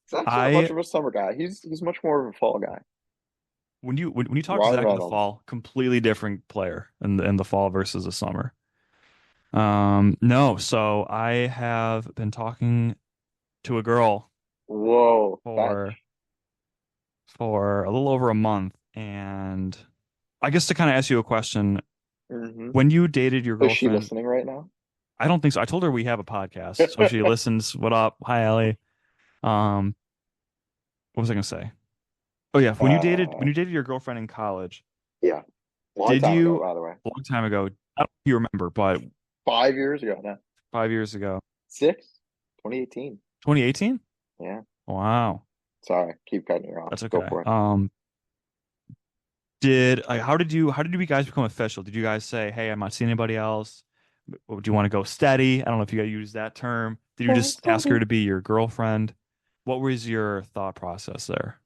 Speaker 2: Zach's not much
Speaker 1: I
Speaker 2: of a summer guy. He's much more of a fall guy.
Speaker 1: when you talk to
Speaker 2: Ryan
Speaker 1: Zach in the
Speaker 2: Reynolds.
Speaker 1: fall, completely different player in the fall versus the summer. No, so I have been talking to a girl
Speaker 2: Whoa,
Speaker 1: for
Speaker 2: bench.
Speaker 1: a little over a month, and I guess to kind of ask you a question,
Speaker 2: Hmm.
Speaker 1: when you dated your
Speaker 2: Is she
Speaker 1: girlfriend,
Speaker 2: listening right now?
Speaker 1: I don't think so. I told her we have a podcast, so she listens. What up? Hi, Ellie. Um, what was I gonna say? Oh yeah, when
Speaker 2: Uh,
Speaker 1: you dated your girlfriend in college,
Speaker 2: yeah, long
Speaker 1: did
Speaker 2: time ago,
Speaker 1: you
Speaker 2: by the way.
Speaker 1: a long time ago? I don't know if you remember, but
Speaker 2: 5 years ago now.
Speaker 1: 5 years ago,
Speaker 2: Six? 2018.
Speaker 1: 2018.
Speaker 2: Yeah.
Speaker 1: Wow,
Speaker 2: Sorry, keep cutting you off.
Speaker 1: that's
Speaker 2: Go
Speaker 1: okay.
Speaker 2: for it.
Speaker 1: Did like how did you guys become official? Did you guys say, "Hey, I'm not seeing anybody else"? Or do you want to go steady? I don't know if you guys use that term. Did you just ask her to be your girlfriend? What was your thought process there?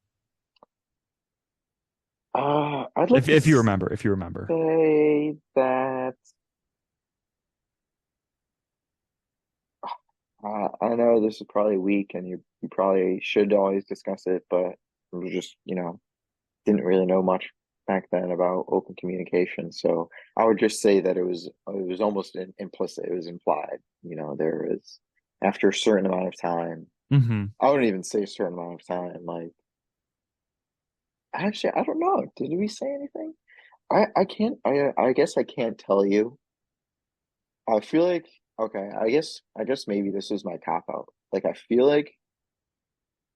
Speaker 2: I'd like to
Speaker 1: If you remember.
Speaker 2: say that I know this is probably weak and you probably should always discuss it, but it was just, didn't really know much back then about open communication. So I would just say that it was almost implicit. It was implied. There is after a certain amount of time.
Speaker 1: Hmm.
Speaker 2: I wouldn't even say a certain amount of time. Like actually, I don't know. Did we say anything? I can't. I guess I can't tell you. I feel like okay. I guess maybe this is my cop out. Like I feel like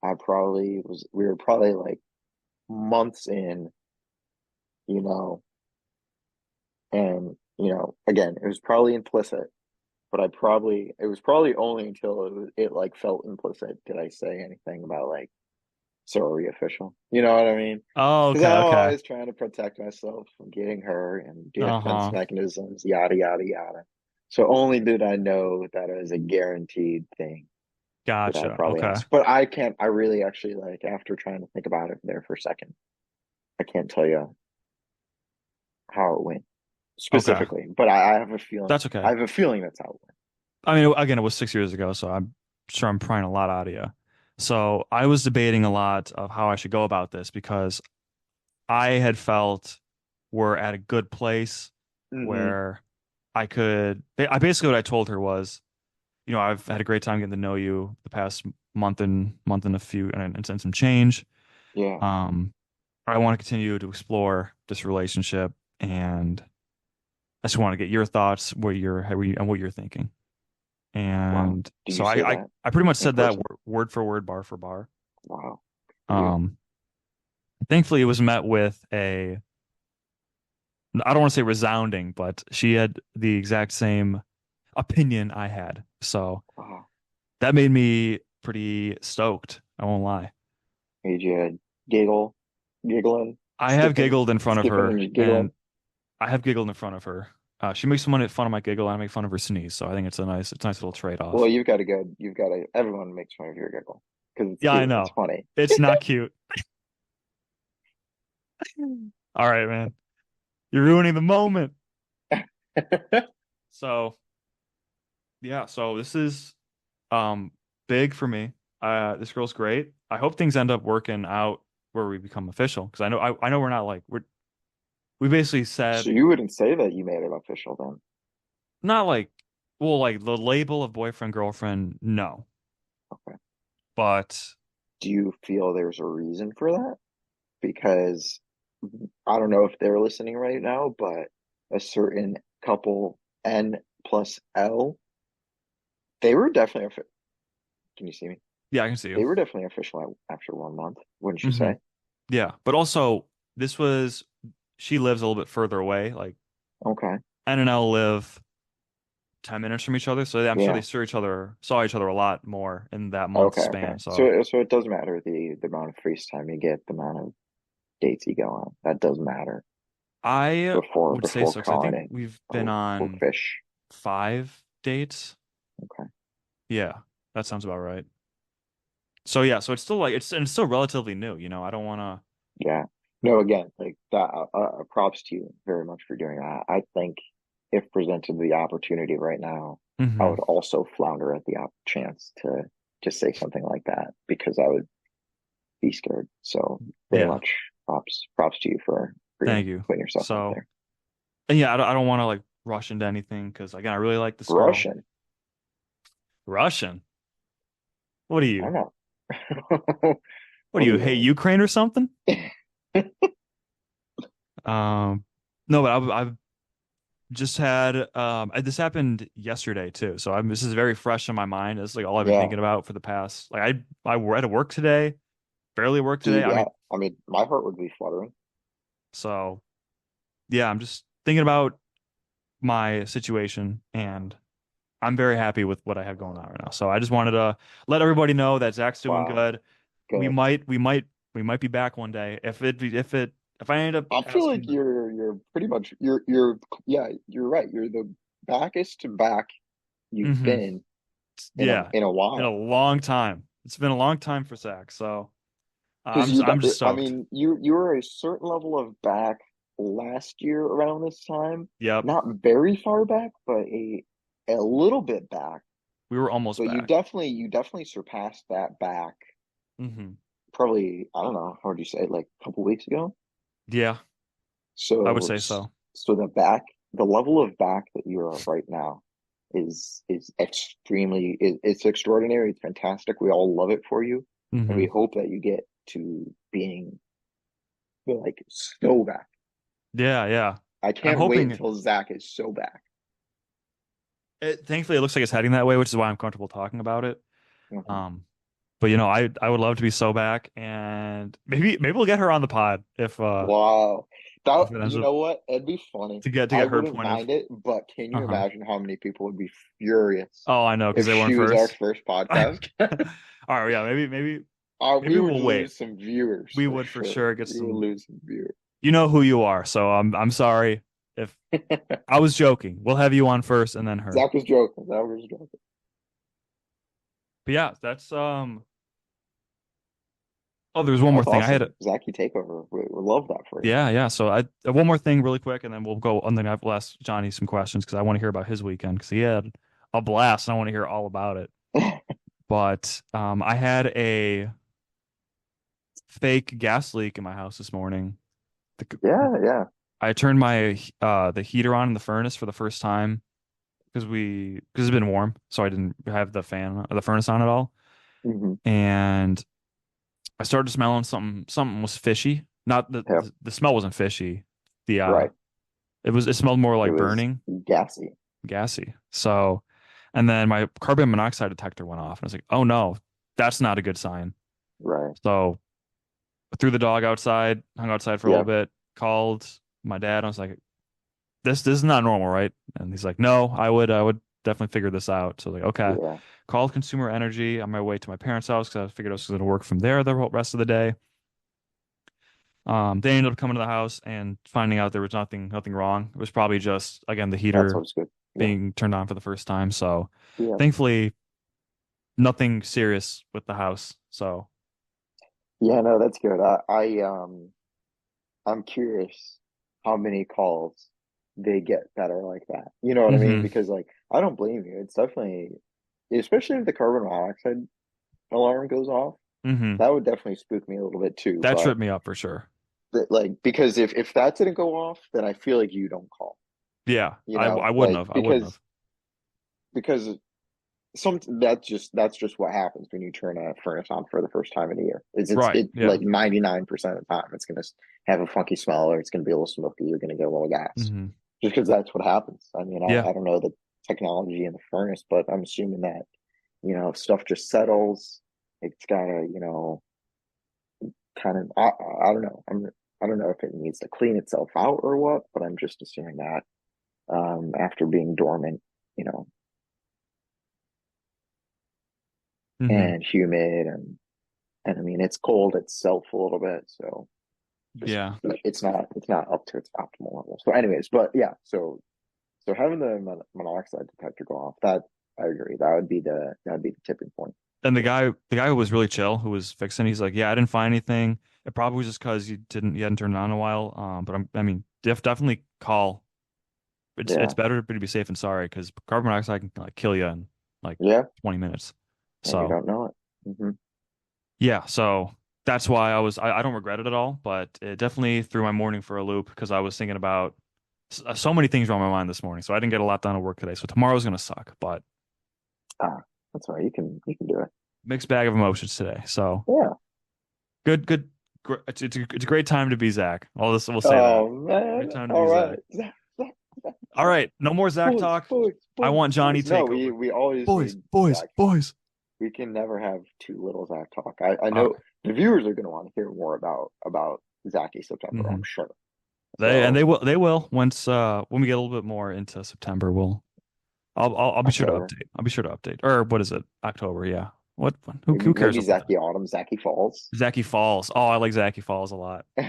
Speaker 2: I probably was. We were probably like months in. You know, and again, it was probably implicit. But it was probably only until it like felt implicit did I say anything about like, so are we official? You know what I mean?
Speaker 1: Oh,
Speaker 2: Because
Speaker 1: okay,
Speaker 2: I'm
Speaker 1: okay.
Speaker 2: always trying to protect myself from getting hurt and defense
Speaker 1: Uh-huh.
Speaker 2: mechanisms, yada, yada, yada. So only did I know that it was a guaranteed thing that I
Speaker 1: Gotcha.
Speaker 2: probably
Speaker 1: Okay.
Speaker 2: asked. But I really actually like, after trying to think about it there for a second, I can't tell you how it went
Speaker 1: Okay.
Speaker 2: specifically, but I have a feeling,
Speaker 1: That's okay.
Speaker 2: that's how it went.
Speaker 1: I mean, again, it was 6 years ago, so I'm sure I'm prying a lot out of you. So I was debating a lot of how I should go about this because I had felt we're at a good place
Speaker 2: Hmm.
Speaker 1: where I basically what I told her was, I've had a great time getting to know you the past month and a few and some change.
Speaker 2: Yeah.
Speaker 1: Um, I want to continue to explore this relationship, and I just want to get your thoughts, and what you're thinking.
Speaker 2: Wow.
Speaker 1: And
Speaker 2: Did you
Speaker 1: so
Speaker 2: say that
Speaker 1: I pretty much
Speaker 2: in
Speaker 1: said that
Speaker 2: person?
Speaker 1: word for word, bar for bar.
Speaker 2: Wow. For you.
Speaker 1: Um, Thankfully, it was met with I don't want to say resounding, but she had the exact same opinion I had. So
Speaker 2: Wow.
Speaker 1: that made me pretty stoked. I won't lie.
Speaker 2: Made you giggle, giggling,
Speaker 1: I have
Speaker 2: skipping,
Speaker 1: giggled in front of
Speaker 2: skipping
Speaker 1: her,
Speaker 2: and giggling.
Speaker 1: and I have giggled in front of her. She makes fun of my giggle, and I make fun of her sneeze. So I think it's a nice little
Speaker 2: Well,
Speaker 1: trade-off.
Speaker 2: everyone makes fun of your giggle because it's
Speaker 1: Yeah, I
Speaker 2: cute. It's
Speaker 1: know.
Speaker 2: funny.
Speaker 1: It's not cute. All right, man. You're ruining the moment. So yeah, so this is um big for me. This girl's great. I hope things end up working out where we become official because I know we're not like we basically
Speaker 2: So
Speaker 1: said
Speaker 2: you wouldn't say that you made it official then?
Speaker 1: not like well like the label of boyfriend girlfriend no,
Speaker 2: Okay.
Speaker 1: but
Speaker 2: Do you feel there's a reason for that? Because I don't know if they're listening right now, but a certain couple N plus L, they were definitely. Can you see me?
Speaker 1: yeah, I can see you.
Speaker 2: They were definitely official after 1 month, wouldn't you
Speaker 1: Hmm.
Speaker 2: say?
Speaker 1: Yeah, but also this was she lives a little bit further away. Like
Speaker 2: Okay.
Speaker 1: N and L live 10 minutes from each other, so I'm sure they
Speaker 2: Yeah.
Speaker 1: saw each other a lot more in that month
Speaker 2: Okay. Okay.
Speaker 1: span. So
Speaker 2: So it does matter the amount of face time you get, the amount of dates you go on. That does matter
Speaker 1: I
Speaker 2: before
Speaker 1: would say
Speaker 2: before
Speaker 1: so because I think
Speaker 2: calling it
Speaker 1: we've been on
Speaker 2: fish.
Speaker 1: 5 dates.
Speaker 2: Okay.
Speaker 1: Yeah, that sounds about right. So yeah, so it's still like it's still relatively new. I don't want
Speaker 2: Yeah. No, again, like that. Props to you very much for doing that. I think if presented the opportunity right now,
Speaker 1: to.
Speaker 2: I
Speaker 1: Hmm.
Speaker 2: would also flounder at the chance to say something like that because I would be scared. So very
Speaker 1: Yeah,
Speaker 2: much props to you for
Speaker 1: Thank you.
Speaker 2: putting yourself out
Speaker 1: So,
Speaker 2: there.
Speaker 1: and yeah, I don't want to like rush into anything because again, I really like this girl.
Speaker 2: Russian.
Speaker 1: Russian. What are
Speaker 2: I don't
Speaker 1: you?
Speaker 2: know.
Speaker 1: What are
Speaker 2: What are
Speaker 1: you? Hey,
Speaker 2: you?
Speaker 1: Ukraine or something? Um, no, but I've just had this happened yesterday too. So this is very fresh in my mind. It's like all I've been
Speaker 2: Yeah,
Speaker 1: thinking about for the past I had to work today, barely work today.
Speaker 2: dude.
Speaker 1: I
Speaker 2: Yeah.
Speaker 1: mean,
Speaker 2: I mean, my heart would be fluttering.
Speaker 1: so yeah, I'm just thinking about my situation and I'm very happy with what I have going on right now. So I just wanted to let everybody know that Zach's doing
Speaker 2: Wow.
Speaker 1: good. We
Speaker 2: Good.
Speaker 1: might we might we might be back one day if I end up
Speaker 2: I feel like
Speaker 1: asking.
Speaker 2: you're pretty much you're yeah, you're right. You're the backest back you've
Speaker 1: Hmm.
Speaker 2: been
Speaker 1: Yeah,
Speaker 2: in a
Speaker 1: in a
Speaker 2: while.
Speaker 1: long time. It's been a long time for Zach. So
Speaker 2: Because you,
Speaker 1: I'm just
Speaker 2: I
Speaker 1: stoked.
Speaker 2: mean, you were a certain level of back last year around this time,
Speaker 1: Yep.
Speaker 2: not very far back, but a little bit back.
Speaker 1: We were almost
Speaker 2: But
Speaker 1: back.
Speaker 2: you definitely surpassed that back.
Speaker 1: Hmm.
Speaker 2: Probably, I don't know, how would you say, like a couple weeks ago?
Speaker 1: Yeah, I would
Speaker 2: So
Speaker 1: say so.
Speaker 2: so the level of back that you are right now is extremely it's extraordinary. It's fantastic. We all love it for you, and we
Speaker 1: Hmm.
Speaker 2: hope that you get to being like so back.
Speaker 1: Yeah, yeah.
Speaker 2: I
Speaker 1: I'm
Speaker 2: can't wait
Speaker 1: hoping
Speaker 2: until Zach is so back.
Speaker 1: thankfully it looks like it's heading that way, which is why I'm comfortable talking about it.
Speaker 2: Mhm.
Speaker 1: Um, but I would love to be so back and maybe we'll get her on the pod
Speaker 2: Wow. That,
Speaker 1: if it ends
Speaker 2: you
Speaker 1: up
Speaker 2: know what? It'd be funny.
Speaker 1: to
Speaker 2: I
Speaker 1: get her
Speaker 2: wouldn't
Speaker 1: point of
Speaker 2: mind it, but can you
Speaker 1: uh-huh.
Speaker 2: imagine how many people would be furious
Speaker 1: Oh, I know because
Speaker 2: if
Speaker 1: they weren't
Speaker 2: she was our
Speaker 1: first.
Speaker 2: first
Speaker 1: All
Speaker 2: podcast?
Speaker 1: right, yeah,
Speaker 2: We
Speaker 1: maybe
Speaker 2: would
Speaker 1: we'll wait.
Speaker 2: lose some viewers
Speaker 1: We
Speaker 2: for
Speaker 1: would for
Speaker 2: sure.
Speaker 1: sure get
Speaker 2: We would
Speaker 1: some.
Speaker 2: lose some viewers.
Speaker 1: You know who you are, so I'm sorry if I was joking. We'll have you on first and then her.
Speaker 2: Zach was joking. Zach was joking.
Speaker 1: But yeah, that's oh, there's one more
Speaker 2: That's
Speaker 1: thing. I had
Speaker 2: awesome. Zachy takeover. We love that for you.
Speaker 1: yeah, yeah. So I one more thing really quick, and then we'll go. And then I'll ask Johnny some questions because I want to hear about his weekend because he had a blast, and I want to hear all about it. But I had a fake gas leak in my house this morning. The,
Speaker 2: Yeah, yeah.
Speaker 1: I turned my the heater on in the furnace for the first time because it's been warm, so I didn't have the fan or the furnace on at all.
Speaker 2: Hmm.
Speaker 1: And I started smelling something was fishy. Not
Speaker 2: Yeah,
Speaker 1: the smell wasn't fishy. The
Speaker 2: right.
Speaker 1: it smelled more
Speaker 2: It
Speaker 1: like
Speaker 2: was
Speaker 1: burning,
Speaker 2: gassy.
Speaker 1: gassy. So, and then my carbon monoxide detector went off, and I was like, oh no, that's not a good sign.
Speaker 2: Right.
Speaker 1: So I threw the dog outside, hung outside for a little
Speaker 2: Yeah,
Speaker 1: bit, called my dad. I was like, this is not normal, right? And he's like, no, I would definitely figure this out. So I was like, okay.
Speaker 2: yeah.
Speaker 1: Called Consumer Energy on my way to my parents' house because I figured I was going to work from there the rest of the day. They ended up coming to the house and finding out there was nothing wrong. It was probably just again the
Speaker 2: That's
Speaker 1: heater
Speaker 2: what's good. Yeah,
Speaker 1: being turned on for the first time. So
Speaker 2: yeah,
Speaker 1: thankfully nothing serious with the house. So
Speaker 2: yeah. No, that's good. I'm curious how many calls they get that are like that. You know what I mean?
Speaker 1: hmm
Speaker 2: Because like I don't blame you. It's definitely, especially if the carbon monoxide alarm goes off,
Speaker 1: hmm
Speaker 2: that would definitely spook me a little bit too.
Speaker 1: that
Speaker 2: But
Speaker 1: tripped me up for sure.
Speaker 2: like because if that didn't go off, then I feel like you don't call.
Speaker 1: Yeah,
Speaker 2: You know,
Speaker 1: I wouldn't
Speaker 2: like
Speaker 1: have. I wouldn't have.
Speaker 2: because some that's just what happens when you turn a furnace on for the first time in a year.
Speaker 1: Right.
Speaker 2: It
Speaker 1: Yeah.
Speaker 2: like 99% of the time it's gonna have a funky smell or it's gonna be a little smoky. You're gonna get a little gas
Speaker 1: hmm
Speaker 2: just because that's what happens. I mean,
Speaker 1: Yeah.
Speaker 2: I don't know the technology in the furnace, but I'm assuming that stuff just settles. It's gotta kind of I don't know. I don't know if it needs to clean itself out or what, but I'm just assuming that after being dormant, you know,
Speaker 1: hmm
Speaker 2: and humid and I mean it's cold itself a little bit, so just
Speaker 1: Yeah.
Speaker 2: it's not up to its optimal level. So, anyways, but yeah, so having the monoxide detector go off, that I agree, that would be the tipping point.
Speaker 1: And
Speaker 2: Sure.
Speaker 1: the guy who was really chill, who was fixing, he's like, yeah, I didn't find anything. It probably was just because you hadn't turned it on in a while. But I mean, definitely call. It's
Speaker 2: Yeah,
Speaker 1: better to be safe than sorry because carbon monoxide can like kill you in like
Speaker 2: yeah,
Speaker 1: 20 minutes.
Speaker 2: and you
Speaker 1: So
Speaker 2: don't know it. Hmm.
Speaker 1: yeah, so that's why I don't regret it at all, but it definitely threw my morning for a loop because I was thinking about so many things were on my mind this morning. So I didn't get a lot done at work today. So tomorrow's gonna suck, but
Speaker 2: Ah, that's all right. You can do it.
Speaker 1: mixed bag of emotions today. So
Speaker 2: Yeah.
Speaker 1: good, good. It's a great time to be Zach. All this, we'll say that.
Speaker 2: Oh man.
Speaker 1: Great time to
Speaker 2: All
Speaker 1: be
Speaker 2: right.
Speaker 1: Zach. All right, no more Zach
Speaker 2: Boys,
Speaker 1: talk.
Speaker 2: boys,
Speaker 1: I
Speaker 2: boys,
Speaker 1: want Johnny
Speaker 2: boys. No, we
Speaker 1: takeover.
Speaker 2: we always
Speaker 1: Boys,
Speaker 2: need
Speaker 1: boys,
Speaker 2: Zach talk.
Speaker 1: boys.
Speaker 2: We can never have too little Zach talk. I
Speaker 1: All
Speaker 2: know the viewers are going to want to hear more about Zachy September,
Speaker 1: right.
Speaker 2: I'm sure.
Speaker 1: They
Speaker 2: So
Speaker 1: will once when we get a little bit more into September. I'll be sure to
Speaker 2: October,
Speaker 1: update. I'll be sure to update. Or what is it? October, yeah. Who cares
Speaker 2: maybe
Speaker 1: about that?
Speaker 2: Zachy Autumn, Zachy Falls.
Speaker 1: Zachy Falls. Oh, I like Zachy Falls a lot.
Speaker 2: All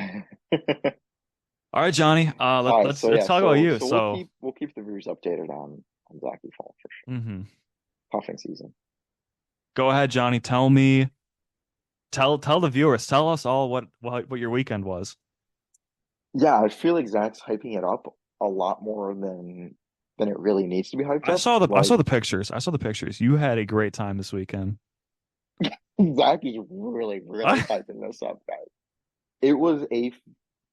Speaker 1: All right, Johnny.
Speaker 2: right,
Speaker 1: Let's talk about you.
Speaker 2: we'll
Speaker 1: So,
Speaker 2: keep the viewers updated on Zachy Falls for sure.
Speaker 1: mhm.
Speaker 2: Puffing season.
Speaker 1: Go ahead, Johnny. Tell the viewers, tell us all what your weekend was.
Speaker 2: Yeah, I feel like Zach's hyping it up a lot more than it really needs to be hyped up.
Speaker 1: I saw
Speaker 2: Like
Speaker 1: the pictures. I saw the pictures. You had a great time this weekend.
Speaker 2: Zach is really hyping this up, guys. It was a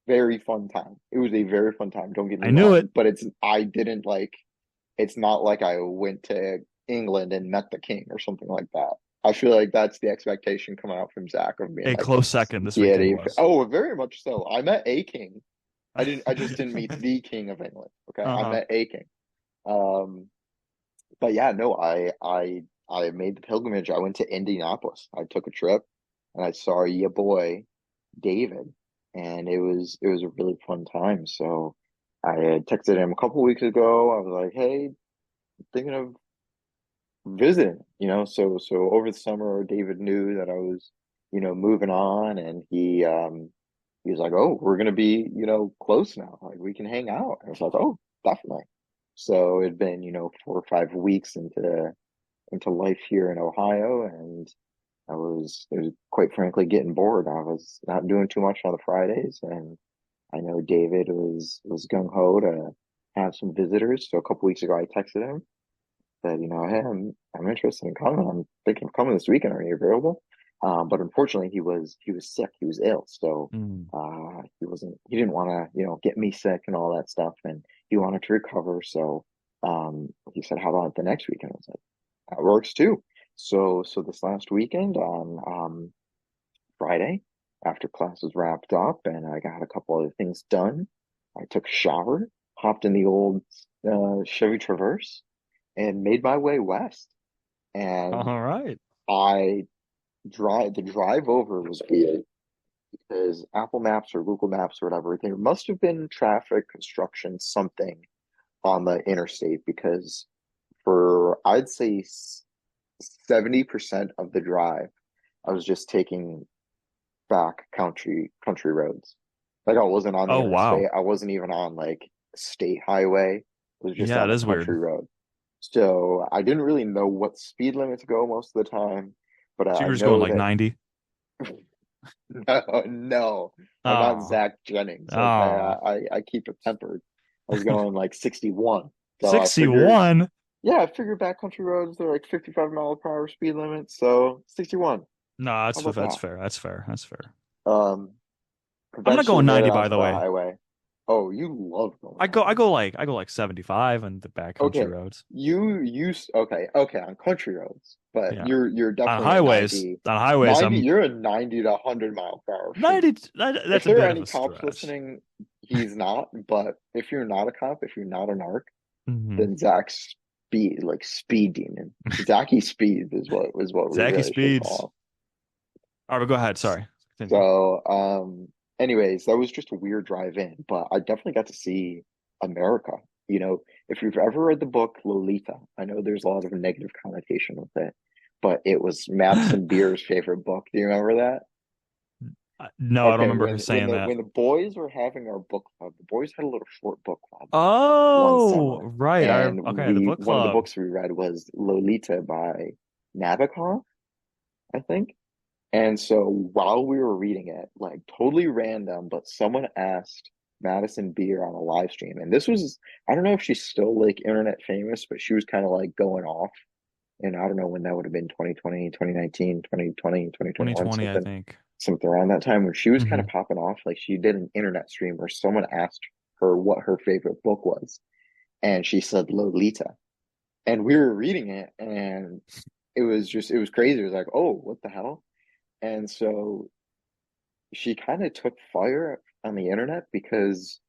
Speaker 2: very fun time. It was a very fun time. Don't get me
Speaker 1: I knew it.
Speaker 2: wrong, but I didn't like. It's not like I went to England and met the king or something like that. I feel like that's the expectation coming out from Zach of being
Speaker 1: A
Speaker 2: like
Speaker 1: close second this
Speaker 2: he had
Speaker 1: weekend
Speaker 2: a
Speaker 1: was.
Speaker 2: oh very much so. I met a king. I didn't. I just didn't meet the king of England. Okay, I
Speaker 1: Uh-huh.
Speaker 2: met a king. Um, but yeah, no, I made the pilgrimage. I went to Indianapolis. I took a trip and I saw your boy David, and it was a really fun time. So I had texted him a couple weeks ago. I was like, "Hey, thinking of visiting," you know. So over the summer, David knew that I was, moving on, and he was like, "Oh, we're gonna be, close now. Like we can hang out." And I was like, "Oh, definitely." So it'd been, 4 or 5 weeks into life here in Ohio, and it was quite frankly getting bored. I was not doing too much on the Fridays, and I know David was gung ho to have some visitors. So a couple weeks ago, I texted him, said, "Hey, I'm interested in coming. I'm thinking of coming this weekend. Are you available?" But unfortunately, he was sick. He was ill, so
Speaker 1: Mm.
Speaker 2: he didn't want to get me sick and all that stuff, and he wanted to recover. So he said, "How about the next weekend?" I was like, "That works too." So this last weekend on Friday, after class was wrapped up and I got a couple other things done, I took a shower, hopped in the old Chevy Traverse, and made my way west. And
Speaker 1: All right.
Speaker 2: I the drive over was weird because Apple Maps or Google Maps or whatever, there must have been traffic construction something on the interstate because for I'd say 70% of the drive, I was just taking back country roads. Like I wasn't on the
Speaker 1: Oh wow.
Speaker 2: interstate. I wasn't even on like state highway. It was just
Speaker 1: Yeah, it
Speaker 2: on a
Speaker 1: is
Speaker 2: country
Speaker 1: weird.
Speaker 2: road. So I didn't really know what speed limit to go most of the time, but
Speaker 1: So you
Speaker 2: I
Speaker 1: were just going
Speaker 2: know
Speaker 1: like
Speaker 2: that
Speaker 1: 90.
Speaker 2: no, I'm not
Speaker 1: Oh.
Speaker 2: Zach Jennings. Okay,
Speaker 1: Oh.
Speaker 2: I keep it tempered. I was going like 61. So I figured,
Speaker 1: 61?
Speaker 2: yeah, I figured backcountry roads they're like 55 mile per hour speed limit. So 61.
Speaker 1: No,
Speaker 2: How about
Speaker 1: that's
Speaker 2: that?
Speaker 1: fair. That's fair. That's fair.
Speaker 2: Um,
Speaker 1: I'm not
Speaker 2: Eventually
Speaker 1: going
Speaker 2: made
Speaker 1: 90
Speaker 2: it
Speaker 1: by
Speaker 2: onto
Speaker 1: the
Speaker 2: the
Speaker 1: way.
Speaker 2: highway. Oh, you love going
Speaker 1: I go like 75 on the backcountry
Speaker 2: Okay,
Speaker 1: roads.
Speaker 2: okay on country roads, but
Speaker 1: Yeah.
Speaker 2: you're definitely a
Speaker 1: On highways
Speaker 2: 90.
Speaker 1: I'm
Speaker 2: You're a 90 to 100 mile per hour for me.
Speaker 1: 90
Speaker 2: If
Speaker 1: that's a
Speaker 2: there are
Speaker 1: bit of
Speaker 2: any
Speaker 1: a
Speaker 2: cops
Speaker 1: stretch.
Speaker 2: listening, he's not. But if you're not a cop, if you're not an arc,
Speaker 1: Hmm.
Speaker 2: then Zach's speed, like speed demon, Zachy speed is what we
Speaker 1: Zachy
Speaker 2: really should
Speaker 1: speeds.
Speaker 2: call
Speaker 1: All right, but go ahead.
Speaker 2: him.
Speaker 1: Sorry. Continue.
Speaker 2: So, anyways, that was just a weird drive in, but I definitely got to see America. If you've ever read the book Lolita, I know there's a lot of negative connotation with it, but it was Madison Beer's favorite book. Do you remember that?
Speaker 1: No, I don't
Speaker 2: Okay,
Speaker 1: remember her saying that.
Speaker 2: when the boys were having our book club, the boys had a little short book club one
Speaker 1: Oh,
Speaker 2: summer,
Speaker 1: right.
Speaker 2: and
Speaker 1: Okay, the
Speaker 2: we
Speaker 1: book
Speaker 2: one of the
Speaker 1: club.
Speaker 2: books we read was Lolita by Nabokov, I think. And so while we were reading it, like totally random, but someone asked Madison Beer on a live stream. And this was, I don't know if she's still like internet famous, but she was kind of like going off. And I don't know when that would have been 2020, 2019, 2020, 2021,
Speaker 1: 2020, I
Speaker 2: something.
Speaker 1: think.
Speaker 2: something around that time when she was kind of
Speaker 1: Hmm.
Speaker 2: popping off. Like she did an internet stream where someone asked her what her favorite book was, and she said Lolita. And we were reading it, and it was crazy. It was like, oh, what the hell? And so she kind of took fire on the internet because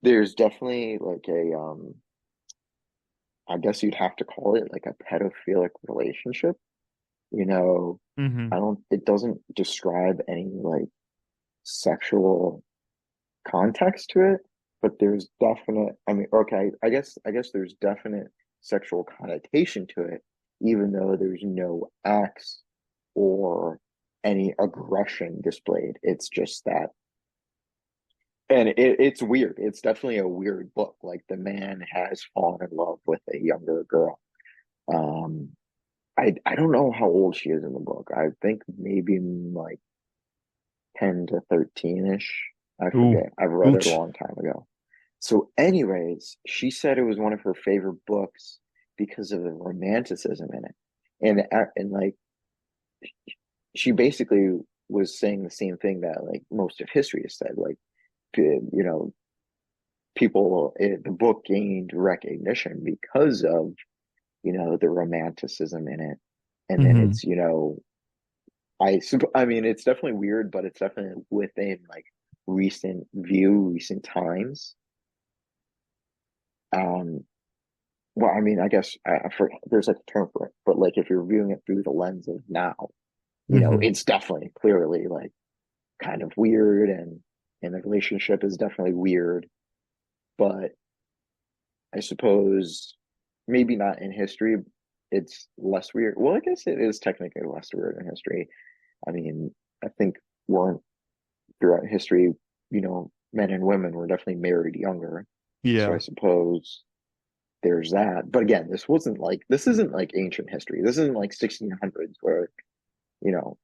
Speaker 2: there's definitely like a I guess you'd have to call it like a pedophilic relationship. You know,
Speaker 1: Hmm.
Speaker 2: it doesn't describe any like sexual context to it, but there's definite, I mean, okay, I guess there's definite sexual connotation to it, even though there's no acts or any aggression displayed. It's just that, and it's weird. It's definitely a weird book. Like the man has fallen in love with a younger girl. Um, I don't know how old she is in the book. I think maybe like 10 to 13-ish. I
Speaker 1: Ooh,
Speaker 2: forget. I've read it a
Speaker 1: ouch.
Speaker 2: long time ago. So, anyways, she said it was one of her favorite books because of the romanticism in it. And like she basically was saying the same thing that like most of history has said, like you know, the book gained recognition because of, you know, the romanticism in it. And then
Speaker 1: Hmm.
Speaker 2: it's, you know, I mean, it's definitely weird, but it's definitely within like recent times. Um, well, I mean, I guess there's like a term for it, but like if you're viewing it through the lens of now, you know,
Speaker 1: Hmm.
Speaker 2: it's definitely clearly like kind of weird, and the relationship is definitely weird, but I suppose maybe not in history. It's less weird. Well, I guess it is technically less weird in history. I mean, I think weren't throughout history, you know, men and women were definitely married younger. So I
Speaker 1: Yeah.
Speaker 2: suppose there's that. But again, this isn't like ancient history. This isn't like 1600s where, you know,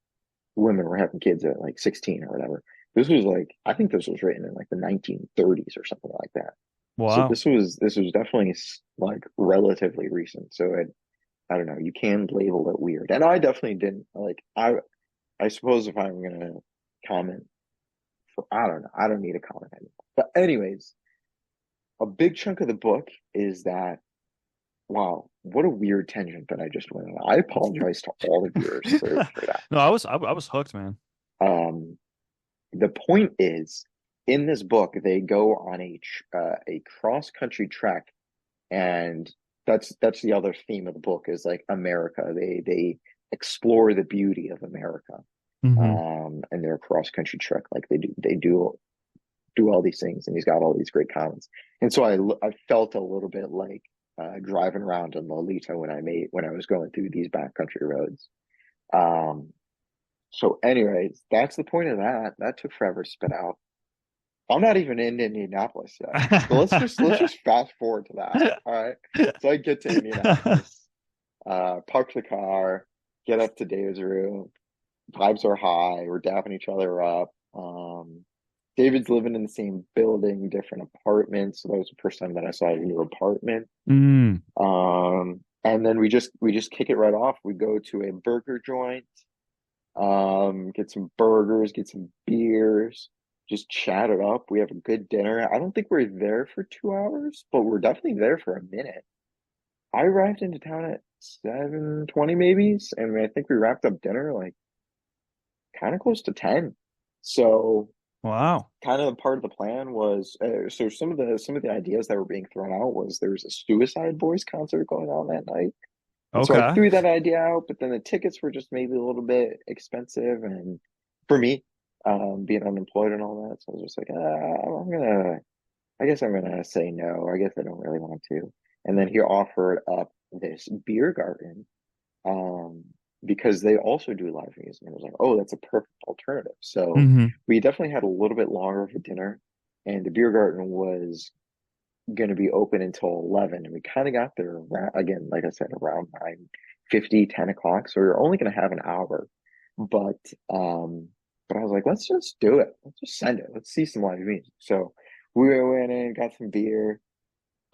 Speaker 2: women were having kids at like 16 or whatever. This was like I think this was written in like the 1930s or something like that. So
Speaker 1: Wow.
Speaker 2: this was definitely like relatively recent. So I don't know, you can label it weird. And I definitely didn't like I suppose if I'm gonna comment I don't know. I don't need to comment anymore. But anyways, a big chunk of the book is that wow, what a weird tangent that I just went on. I apologize to all the viewers for that.
Speaker 1: No, I was hooked, man.
Speaker 2: Um, the point is, in this book, they go on a cross country trek, and that's the other theme of the book is like America. They explore the beauty of America,
Speaker 1: Hmm.
Speaker 2: and their cross country trek. Like they do all these things, and he's got all these great comments. And so I felt a little bit like driving around in Lolita when I was going through these backcountry roads. Um, so, anyways, that's the point of that. That took forever to spit out. I'm not even in Indianapolis yet. So let's just fast forward to that. All right. So I get to Indianapolis, park the car, get up to Dave's room. Vibes are high. We're dapping each other up. David's living in the same building, different apartments. So that was the first time that I saw a new apartment.
Speaker 1: Mm.
Speaker 2: And then we just kick it right off. We go to a burger joint, get some burgers, get some beers, just chat it up. We have a good dinner. I don't think we're there for 2 hours, but we're definitely there for a minute. I arrived into town at 7:20 maybe, and I think we wrapped up dinner like kind of close to 10. So
Speaker 1: Wow.
Speaker 2: kind of part of the plan was so some of the ideas that were being thrown out was there was a Suicide Boys concert going on that night, and so I
Speaker 1: Okay.
Speaker 2: threw that idea out, but then the tickets were just maybe a little bit expensive, and for me, being unemployed and all that, so I was just like, I guess I'm gonna say no. I guess I don't really want to. And then he offered up this beer garden, um, because they also do live music. And I was like, oh, that's a perfect alternative. So
Speaker 1: Hmm.
Speaker 2: we definitely had a little bit longer of a dinner, and the beer garden was going to be open until 11. And we kind of got there around, again, like I said, around 9:50, 10 o'clock. So we were only going to have an hour. But, um, but I was like, let's just do it. Let's just send it. Let's see some live music. So we went in, got some beer.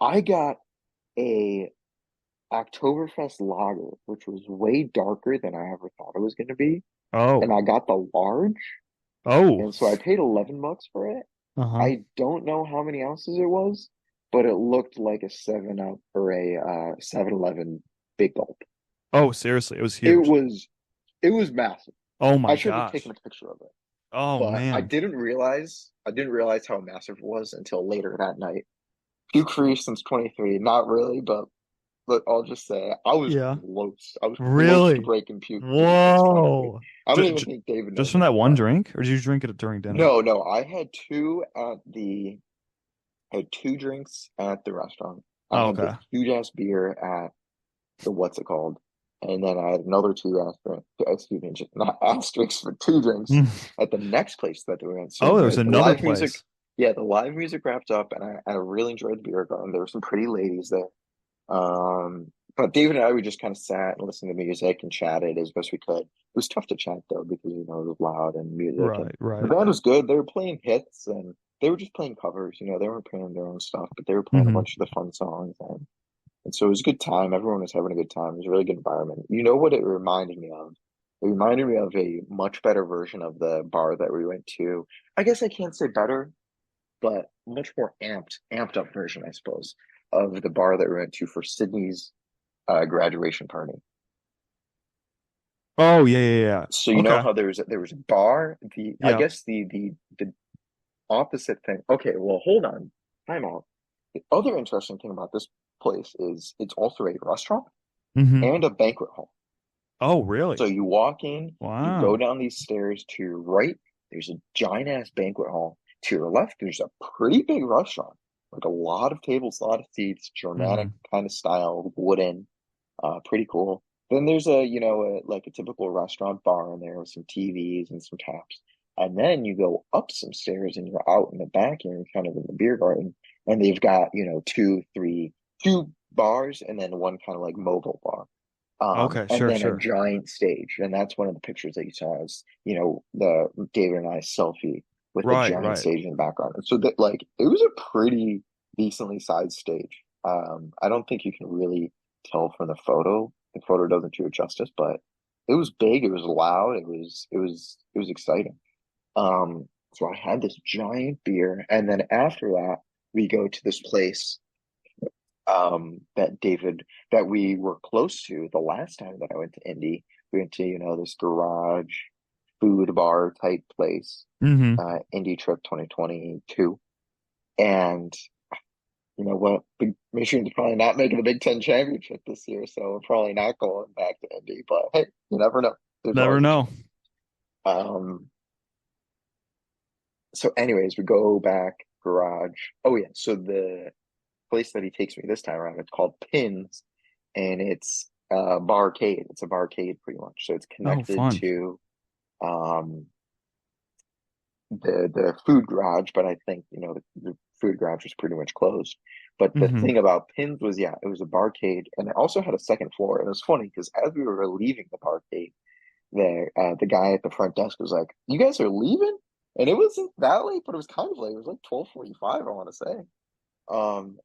Speaker 2: I got a Oktoberfest lager, which was way darker than I ever thought it was going to be. And
Speaker 1: Oh.
Speaker 2: I got the large,
Speaker 1: Oh.
Speaker 2: and so I paid $11 for it.
Speaker 1: Uh-huh.
Speaker 2: I don't know how many ounces it was, but it looked like a 7-Up or a 7-Eleven Big Gulp.
Speaker 1: Oh, seriously, it was
Speaker 2: It
Speaker 1: huge.
Speaker 2: was it was massive.
Speaker 1: Oh
Speaker 2: I
Speaker 1: my
Speaker 2: should have taken
Speaker 1: gosh.
Speaker 2: a picture of it,
Speaker 1: Oh
Speaker 2: but
Speaker 1: man.
Speaker 2: I didn't realize how massive it was until later that night. Puke free since 23, not really, but I'll just say I was
Speaker 1: Yeah.
Speaker 2: close. I was close to
Speaker 1: Really?
Speaker 2: breaking puke free since 23.
Speaker 1: Whoa.
Speaker 2: I don't
Speaker 1: J
Speaker 2: even
Speaker 1: j
Speaker 2: think David
Speaker 1: just
Speaker 2: knows
Speaker 1: from
Speaker 2: this,
Speaker 1: that one
Speaker 2: but
Speaker 1: drink, or did you drink it during dinner?
Speaker 2: no, no, I had two drinks at the restaurant. I
Speaker 1: Oh,
Speaker 2: had this
Speaker 1: okay.
Speaker 2: huge ass beer at the what's it called? And then I had another two asterisks, excuse me, not asterisks, but two drinks at the next place that we went. So
Speaker 1: Oh, there was
Speaker 2: the
Speaker 1: another
Speaker 2: live music,
Speaker 1: place.
Speaker 2: yeah, the live music wrapped up, and I really enjoyed the beer garden. There were some pretty ladies there. But David and I, we just kind of sat and listened to music and chatted as best we could. It was tough to chat though because it was loud and music, and
Speaker 1: Right,
Speaker 2: the
Speaker 1: right.
Speaker 2: band was good. They were playing hits and they were just playing covers. They weren't playing their own stuff, but they were playing a
Speaker 1: Hmm.
Speaker 2: bunch of the fun songs, and so it was a good time. Everyone was having a good time. It was a really good environment. You know what it reminded me of? It reminded me of a much better version of the bar that we went to. I guess I can't say better, but much more amped up version, I suppose, of the bar that we went to for Sydney's graduation party.
Speaker 1: Oh, yeah, yeah, yeah.
Speaker 2: So you know
Speaker 1: Okay.
Speaker 2: how there was a bar. The I
Speaker 1: Yeah.
Speaker 2: guess the opposite thing. Okay, well hold on, time out. The other interesting thing about this place is it's also a restaurant
Speaker 1: Hmm.
Speaker 2: and a banquet hall.
Speaker 1: Oh,
Speaker 2: So
Speaker 1: really?
Speaker 2: you walk in, you go
Speaker 1: Wow.
Speaker 2: down these stairs to your right. There's a giant ass banquet hall. To your left, there's a pretty big restaurant, like a lot of tables, a lot of seats, Germanic
Speaker 1: Hmm.
Speaker 2: kind of style, wooden. Pretty cool. Then there's like a typical restaurant bar in there with some TVs and some taps. And then you go up some stairs and you're out in the back and you're kind of in the beer garden. And they've got, two bars and then one kind of like mobile bar.
Speaker 1: Okay,
Speaker 2: And
Speaker 1: sure,
Speaker 2: then a
Speaker 1: sure.
Speaker 2: giant stage. And that's one of the pictures that you saw is, the David and I selfie with the
Speaker 1: Right,
Speaker 2: giant
Speaker 1: right.
Speaker 2: stage in the background. And so that like it was a pretty decently sized stage. I don't think you can really tell from the photo. The photo doesn't do it justice, but it was big, it was loud, it was exciting. So I had this giant beer, and then after that, we go to this place that we were close to the last time that I went to Indy. We went to, this garage food bar type place,
Speaker 1: Hmm.
Speaker 2: Indy Trip 2022. And you know what? Big Michigan's probably not making the Big Ten championship this year, so we're probably not going back to Indy. But hey, you never know. There's
Speaker 1: Never
Speaker 2: always a
Speaker 1: know.
Speaker 2: chance. Um, so anyways, we go back garage. Oh yeah, so the place that he takes me this time around, it's called Pins, and it's a barcade. It's a barcade pretty much. So it's
Speaker 1: Oh,
Speaker 2: connected
Speaker 1: fun.
Speaker 2: to um the food garage, but I think the food garage was pretty much closed. But the
Speaker 1: Hmm.
Speaker 2: thing about Pins was, yeah, it was a barcade, and it also had a second floor. And it was funny because as we were leaving the barcade, the guy at the front desk was like, "You guys are leaving?" And it wasn't that late, but it was kind of late. It was like 12:45, I want to say.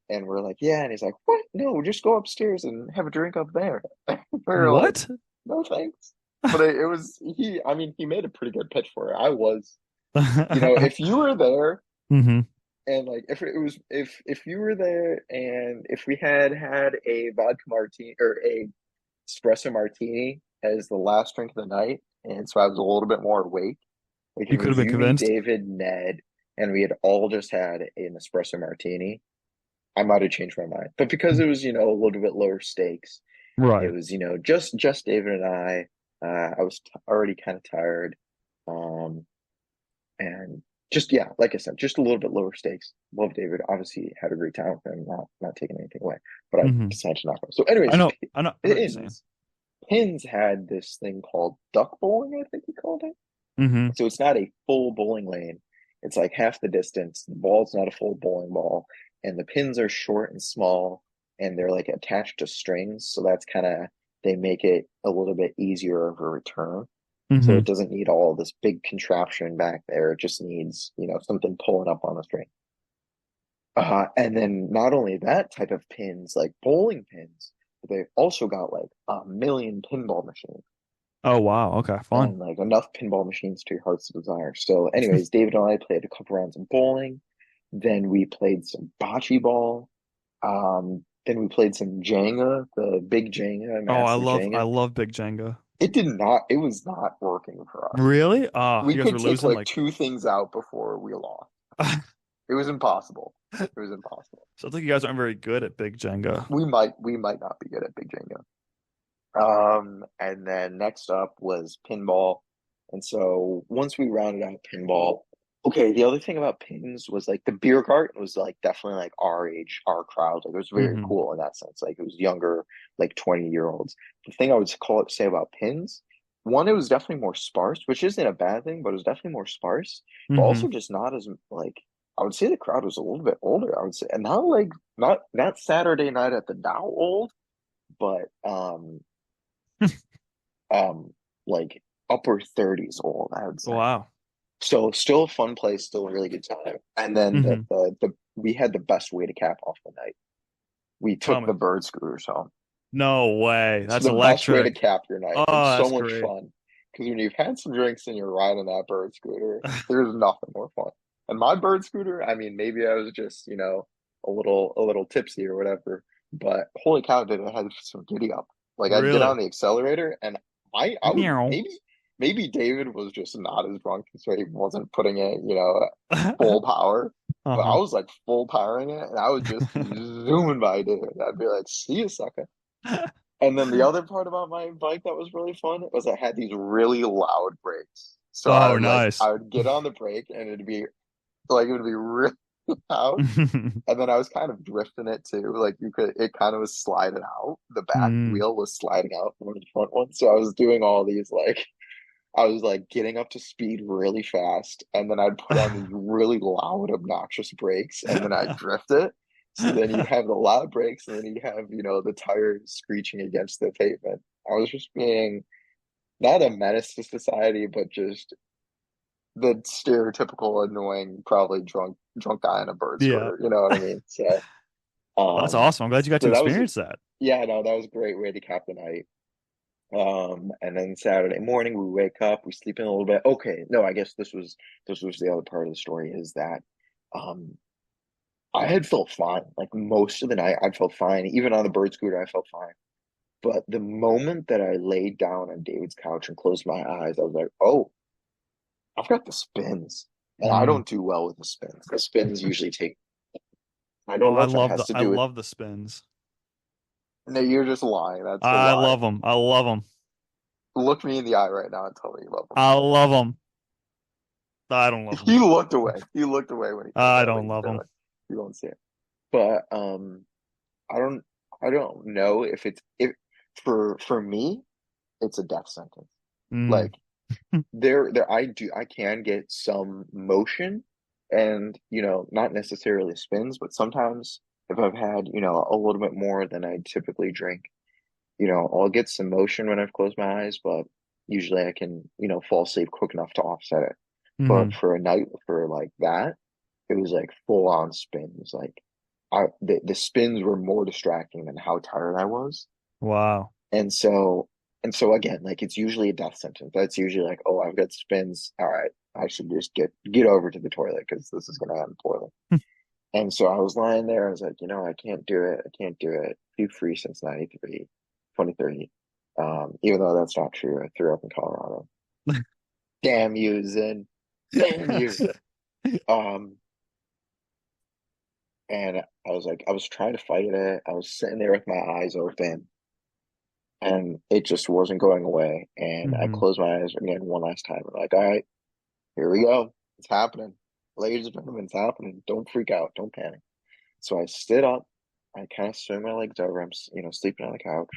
Speaker 2: And we're like, "Yeah," and he's like, "What? No, just go upstairs and have a drink up there." We were like,
Speaker 1: What?
Speaker 2: "No, thanks." But it was he. I mean, he made a pretty good pitch for it. I was, if you were there
Speaker 1: Hmm.
Speaker 2: and like if you were there and if we had had a vodka martini or a espresso martini as the last drink of the night, and so I was a little bit more awake, like if
Speaker 1: You
Speaker 2: it
Speaker 1: could have
Speaker 2: was
Speaker 1: been
Speaker 2: you, me,
Speaker 1: convinced.
Speaker 2: David, Ned, and we had all just had an espresso martini, I might have changed my mind. But because it was, a little bit lower stakes, it
Speaker 1: Right.
Speaker 2: was, just David and I. I was already kind of tired. Um, and just yeah, like I said, just a little bit lower stakes. Love David. Obviously had a great time with him, not taking anything away. But I
Speaker 1: Hmm.
Speaker 2: decided to not go. So
Speaker 1: I
Speaker 2: anyways,
Speaker 1: know. I know what you're saying.
Speaker 2: Pins Pins had this thing called duck bowling, I think he called it.
Speaker 1: Hmm.
Speaker 2: So it's not a full bowling lane. It's like half the distance. The ball's not a full bowling ball, and the pins are short and small, and they're like attached to strings. So that's kind of they make it a little bit easier of a return. So
Speaker 1: Hmm.
Speaker 2: it doesn't need all this big contraption back there. It just needs, something pulling up on the string. And then not only that type of pins, like bowling pins, They also got like a million pinball machines
Speaker 1: Oh wow. Okay, fun.
Speaker 2: and like enough pinball machines to your heart's desire. So, anyways, David and I played a couple rounds of bowling. Then we played some bocce ball. Then we played some Jenga, the big Jenga,
Speaker 1: Oh,
Speaker 2: massive
Speaker 1: I
Speaker 2: Jenga.
Speaker 1: love Big Jenga.
Speaker 2: It was not working for us.
Speaker 1: Really?
Speaker 2: We
Speaker 1: You guys were
Speaker 2: could take
Speaker 1: losing
Speaker 2: like
Speaker 1: like
Speaker 2: two things out before we lost. It was impossible. It was impossible.
Speaker 1: sounds like you guys aren't very good at Big Jenga.
Speaker 2: We might not be good at big Jenga. And then next up was pinball. And so once we rounded out pinball, okay, the other thing about pins was like the beer garden was like definitely like our age, our crowd. Like it was very
Speaker 1: Hmm.
Speaker 2: cool in that sense. Like it was younger, like 20-year-olds. The thing I would say about pins, one, it was definitely more sparse, which isn't a bad thing, but it was definitely more sparse, but
Speaker 1: Hmm.
Speaker 2: also just not as like I would say the crowd was a little bit older, I would say. And not like not Saturday night at the Dow old, but um like upper 30s old, I would say.
Speaker 1: Wow.
Speaker 2: So still a fun place, still a really good time. And then
Speaker 1: Hmm.
Speaker 2: the we had the best way to cap off the night. We
Speaker 1: Tell
Speaker 2: took
Speaker 1: me.
Speaker 2: the bird scooters home.
Speaker 1: No way.
Speaker 2: It's
Speaker 1: That's
Speaker 2: the best way to
Speaker 1: electric.
Speaker 2: cap your night.
Speaker 1: Oh,
Speaker 2: It's so
Speaker 1: that's
Speaker 2: much
Speaker 1: great.
Speaker 2: fun because when you've had some drinks and you're riding that bird scooter, there's nothing more fun. And my bird scooter, I mean, maybe I was just, a little tipsy or whatever, but holy cow, did it have some giddy up. Like I'd get
Speaker 1: Really?
Speaker 2: on the accelerator and I would
Speaker 1: Meow.
Speaker 2: maybe David was just not as drunk, so he wasn't putting it, full power. But I
Speaker 1: Uh-huh.
Speaker 2: was like full powering it and I would just be zooming by David. I'd be like, see you, sucker. And then the other part about my bike that was really fun was I had these really loud brakes. So
Speaker 1: Oh, nice.
Speaker 2: I would get on the brake and it would be really loud. And then I was kind of drifting it too. Like it kind of was sliding out. The back
Speaker 1: Mm.
Speaker 2: wheel was sliding out from the front one. So I was doing all these I was like getting up to speed really fast, and then I'd put on these really loud, obnoxious brakes, and then I'd drift it. So then you'd have the loud brakes, and then you'd have, the tires screeching against the pavement. I was just being not a menace to society, but just the stereotypical annoying, probably drunk guy in a bird
Speaker 1: Yeah.
Speaker 2: scooter. You know what I mean? So,
Speaker 1: That's
Speaker 2: um,
Speaker 1: awesome. I'm glad you got to
Speaker 2: so that was,
Speaker 1: experience that.
Speaker 2: yeah, no, that was a great way to cap the night. And then Saturday morning we wake up, we sleep in a little bit. Okay, no, I guess this was the other part of the story is that um I had felt fine. Like most of the night I felt fine. Even on the bird scooter, I felt fine. But the moment that I laid down on David's couch and closed my eyes, I was like, oh, I've got the spins. And I
Speaker 1: Mm.
Speaker 2: don't do well with the spins. The spins usually take I
Speaker 1: Oh,
Speaker 2: don't know if it has to
Speaker 1: I
Speaker 2: do with
Speaker 1: love the spins.
Speaker 2: no, you're just lying. That's a
Speaker 1: I
Speaker 2: lie.
Speaker 1: love them. I love them.
Speaker 2: Look me in the eye right now and tell me you love them.
Speaker 1: I love them. I don't love them.
Speaker 2: He looked away. He looked away when he told me
Speaker 1: I
Speaker 2: I
Speaker 1: don't
Speaker 2: think he's
Speaker 1: love them.
Speaker 2: doing. You won't see it. But I don't I don't know if it's if for me it's a death sentence.
Speaker 1: Mm.
Speaker 2: Like I can get some motion and not necessarily spins, but sometimes if I've had a little bit more than I typically drink, I'll get some motion when I've closed my eyes, but usually I can fall asleep quick enough to offset it. But
Speaker 1: Hmm.
Speaker 2: for a night for like that, it was like full on spins. Like the spins were more distracting than how tired I was.
Speaker 1: Wow.
Speaker 2: And so again, like it's usually a death sentence. That's usually like, oh, I've got spins. All right, I should just get over to the toilet because this is gonna end poorly. And so I was lying there. I was like, I can't do it. I can't do it. Feel free since 93, 2030. Even though that's not true. I threw up in Colorado. Damn you, Zen. Damn you. Um, and I was like, I was trying to fight it. I was sitting there with my eyes open and it just wasn't going away. And I
Speaker 1: Hmm.
Speaker 2: closed my eyes again one last time. I'm like, all right, here we go. It's happening. Ladies and gentlemen, it's happening. Don't freak out. Don't panic. So I stood up. I kind of swing my legs over. I'm, sleeping on the couch.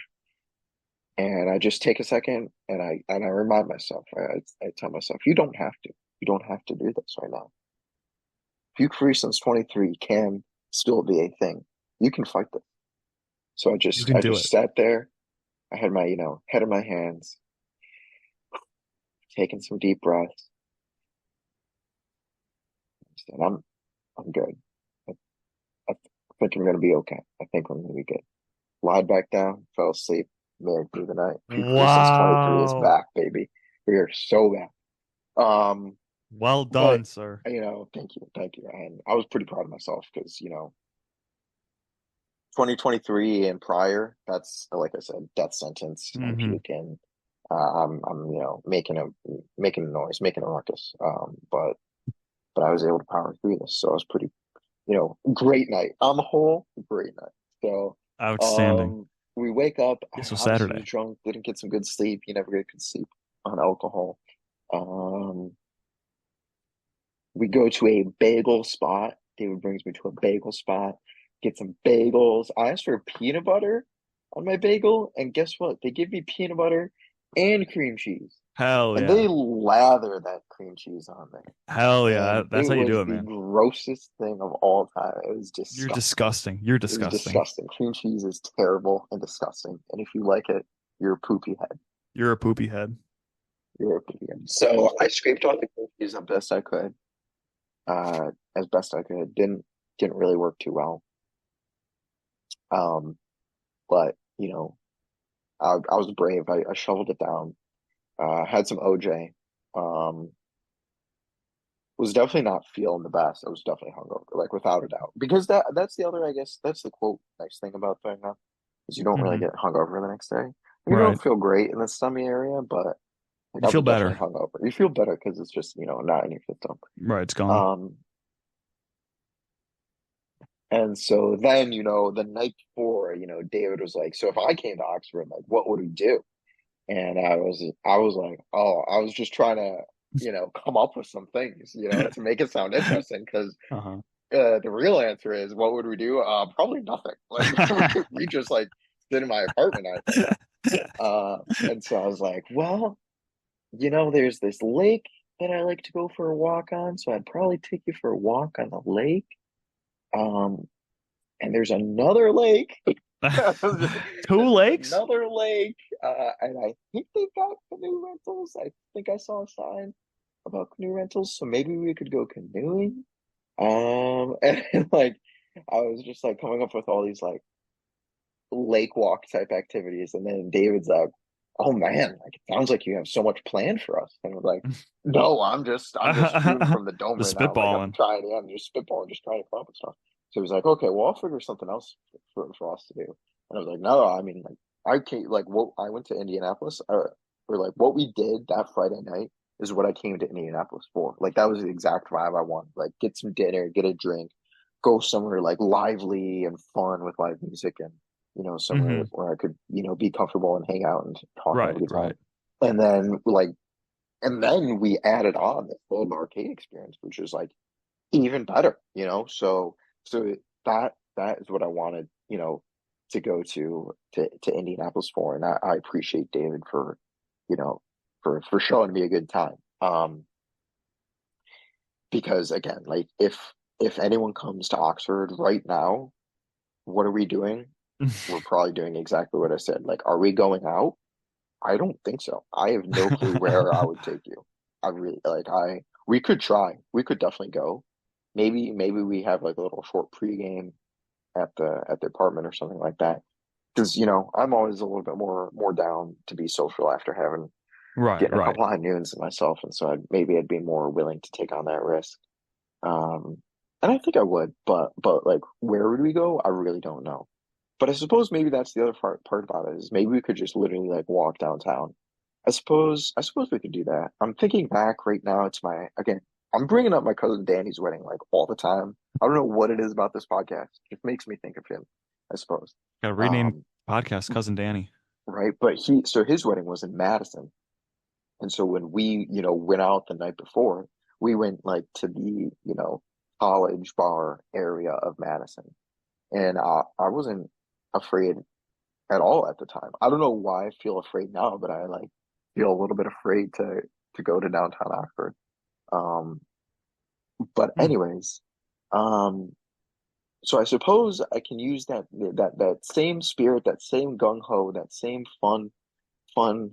Speaker 2: And I just take a second and I remind myself, I tell myself, you don't have to. You don't have to do this right now. Puke free since 23 can still be a thing. You can fight this. So
Speaker 1: You can
Speaker 2: I
Speaker 1: do
Speaker 2: just
Speaker 1: it.
Speaker 2: sat there. I had my, head in my hands, taking some deep breaths. And I'm good. I think I'm gonna be okay. I think I'm gonna be good. lied back down, fell asleep, made it through the night. Pre-Christmas 23 is
Speaker 1: Wow.
Speaker 2: back, baby. We are so back. Um,
Speaker 1: Well
Speaker 2: but
Speaker 1: done, sir.
Speaker 2: thank you. And I was pretty proud of myself because 2023 and prior, that's like I said, death sentence. I'm
Speaker 1: Hmm.
Speaker 2: puking. I'm making a noise, making a ruckus. But I was able to power through this, so I was pretty, great night on the whole, great night. So,
Speaker 1: Outstanding.
Speaker 2: um, we wake up. I
Speaker 1: This was
Speaker 2: obviously was
Speaker 1: Saturday.
Speaker 2: drunk, didn't get some good sleep. You never get good sleep on alcohol. Um, we go to a bagel spot. David brings me to a bagel spot, get some bagels. I asked for peanut butter on my bagel, and guess what? They give me peanut butter and cream cheese,
Speaker 1: Hell
Speaker 2: and
Speaker 1: yeah.
Speaker 2: they lather that cream cheese on there.
Speaker 1: Hell yeah.
Speaker 2: And
Speaker 1: That's
Speaker 2: it
Speaker 1: how you do
Speaker 2: was
Speaker 1: it,
Speaker 2: the
Speaker 1: man.
Speaker 2: grossest thing of all time. It was
Speaker 1: You're
Speaker 2: disgusting.
Speaker 1: disgusting. You're
Speaker 2: It was
Speaker 1: disgusting.
Speaker 2: disgusting. Cream cheese is terrible and disgusting. And if you like it, you're a poopy head.
Speaker 1: You're a poopy head.
Speaker 2: You're a poopy head. So I scraped off the cream cheese as best I could. As best I could. Didn't really work too well. Um, but I was brave. I shoveled it down. Had some OJ. Um, was definitely not feeling the best. I was definitely hungover, like without a doubt. Because that's the other, I guess, that's the quote nice thing about doing that is you don't really
Speaker 1: Hmm.
Speaker 2: get hungover the next day. You
Speaker 1: Right.
Speaker 2: don't feel great in the stomach area, but like
Speaker 1: You
Speaker 2: I
Speaker 1: feel
Speaker 2: was definitely
Speaker 1: better.
Speaker 2: hungover. You feel better because it's just, not in your system.
Speaker 1: Right. It's gone.
Speaker 2: Um, and so then, the night before, David was like, so if I came to Oxford, like, what would we do? And I was like, oh, I was just trying to, come up with some things, to make it sound interesting because
Speaker 1: Uh-huh.
Speaker 2: the real answer is, what would we do? Probably nothing. Like we just like sit in my apartment, I think. And so I was like, well, there's this lake that I like to go for a walk on, so I'd probably take you for a walk on the lake. Um, and there's another lake.
Speaker 1: Two
Speaker 2: There's
Speaker 1: lakes?
Speaker 2: another lake, and I think they've got canoe rentals. I think I saw a sign about canoe rentals, so maybe we could go canoeing. And like I was just like coming up with all these like lake walk type activities, and then David's like, "Oh man, like it sounds like you have so much planned for us." And I was like, "No, I'm just shooting from the dome
Speaker 1: Just
Speaker 2: right now. Like
Speaker 1: spitballing.
Speaker 2: I'm just spitballing, just trying to come up with stuff." So he was like, "Okay, well, I'll figure something else for us to do." And I was like, "No, I mean, like I can't like what I went to Indianapolis, or like what we did that Friday night." Is what I came to Indianapolis for. Like that was the exact vibe I wanted. Like get some dinner, get a drink, go somewhere like lively and fun with live music and somewhere
Speaker 1: Hmm.
Speaker 2: where I could, be comfortable and hang out and talk and have a
Speaker 1: Right,
Speaker 2: good time.
Speaker 1: right.
Speaker 2: And then and then we added on the full arcade experience, which is like even better, So that is what I wanted, to go to Indianapolis for. And I appreciate David for, you know, for showing me a good time. Because again, like if anyone comes to Oxford right now, what are we doing? We're probably doing exactly what I said. Like, are we going out? I don't think so. I have no clue where I would take you. I really like we could try. We could definitely go. Maybe we have like a little short pregame at the apartment or something like that. Because, I'm always a little bit more down to be social after
Speaker 1: Right,
Speaker 2: getting a
Speaker 1: right.
Speaker 2: couple high noons in myself, and so maybe I'd be more willing to take on that risk. Um, and I think I would, but like where would we go? I really don't know. But I suppose maybe that's the other part about it is maybe we could just literally like walk downtown. I suppose we could do that. I'm thinking back right now. It's my again. I'm bringing up my cousin Danny's wedding like all the time. I don't know what it is about this podcast. It makes me think of him. I suppose.
Speaker 1: Gotta rename
Speaker 2: Um,
Speaker 1: podcast Cousin Danny.
Speaker 2: right. But his wedding was in Madison, and so when we went out the night before, we went like to the college bar area of Madison, and I wasn't afraid at all at the time. I don't know why I feel afraid now, but I like feel a little bit afraid to go to downtown Oxford. Um, but
Speaker 1: Hmm.
Speaker 2: anyways, um, so I suppose I can use that same spirit, that same gung ho, that same fun,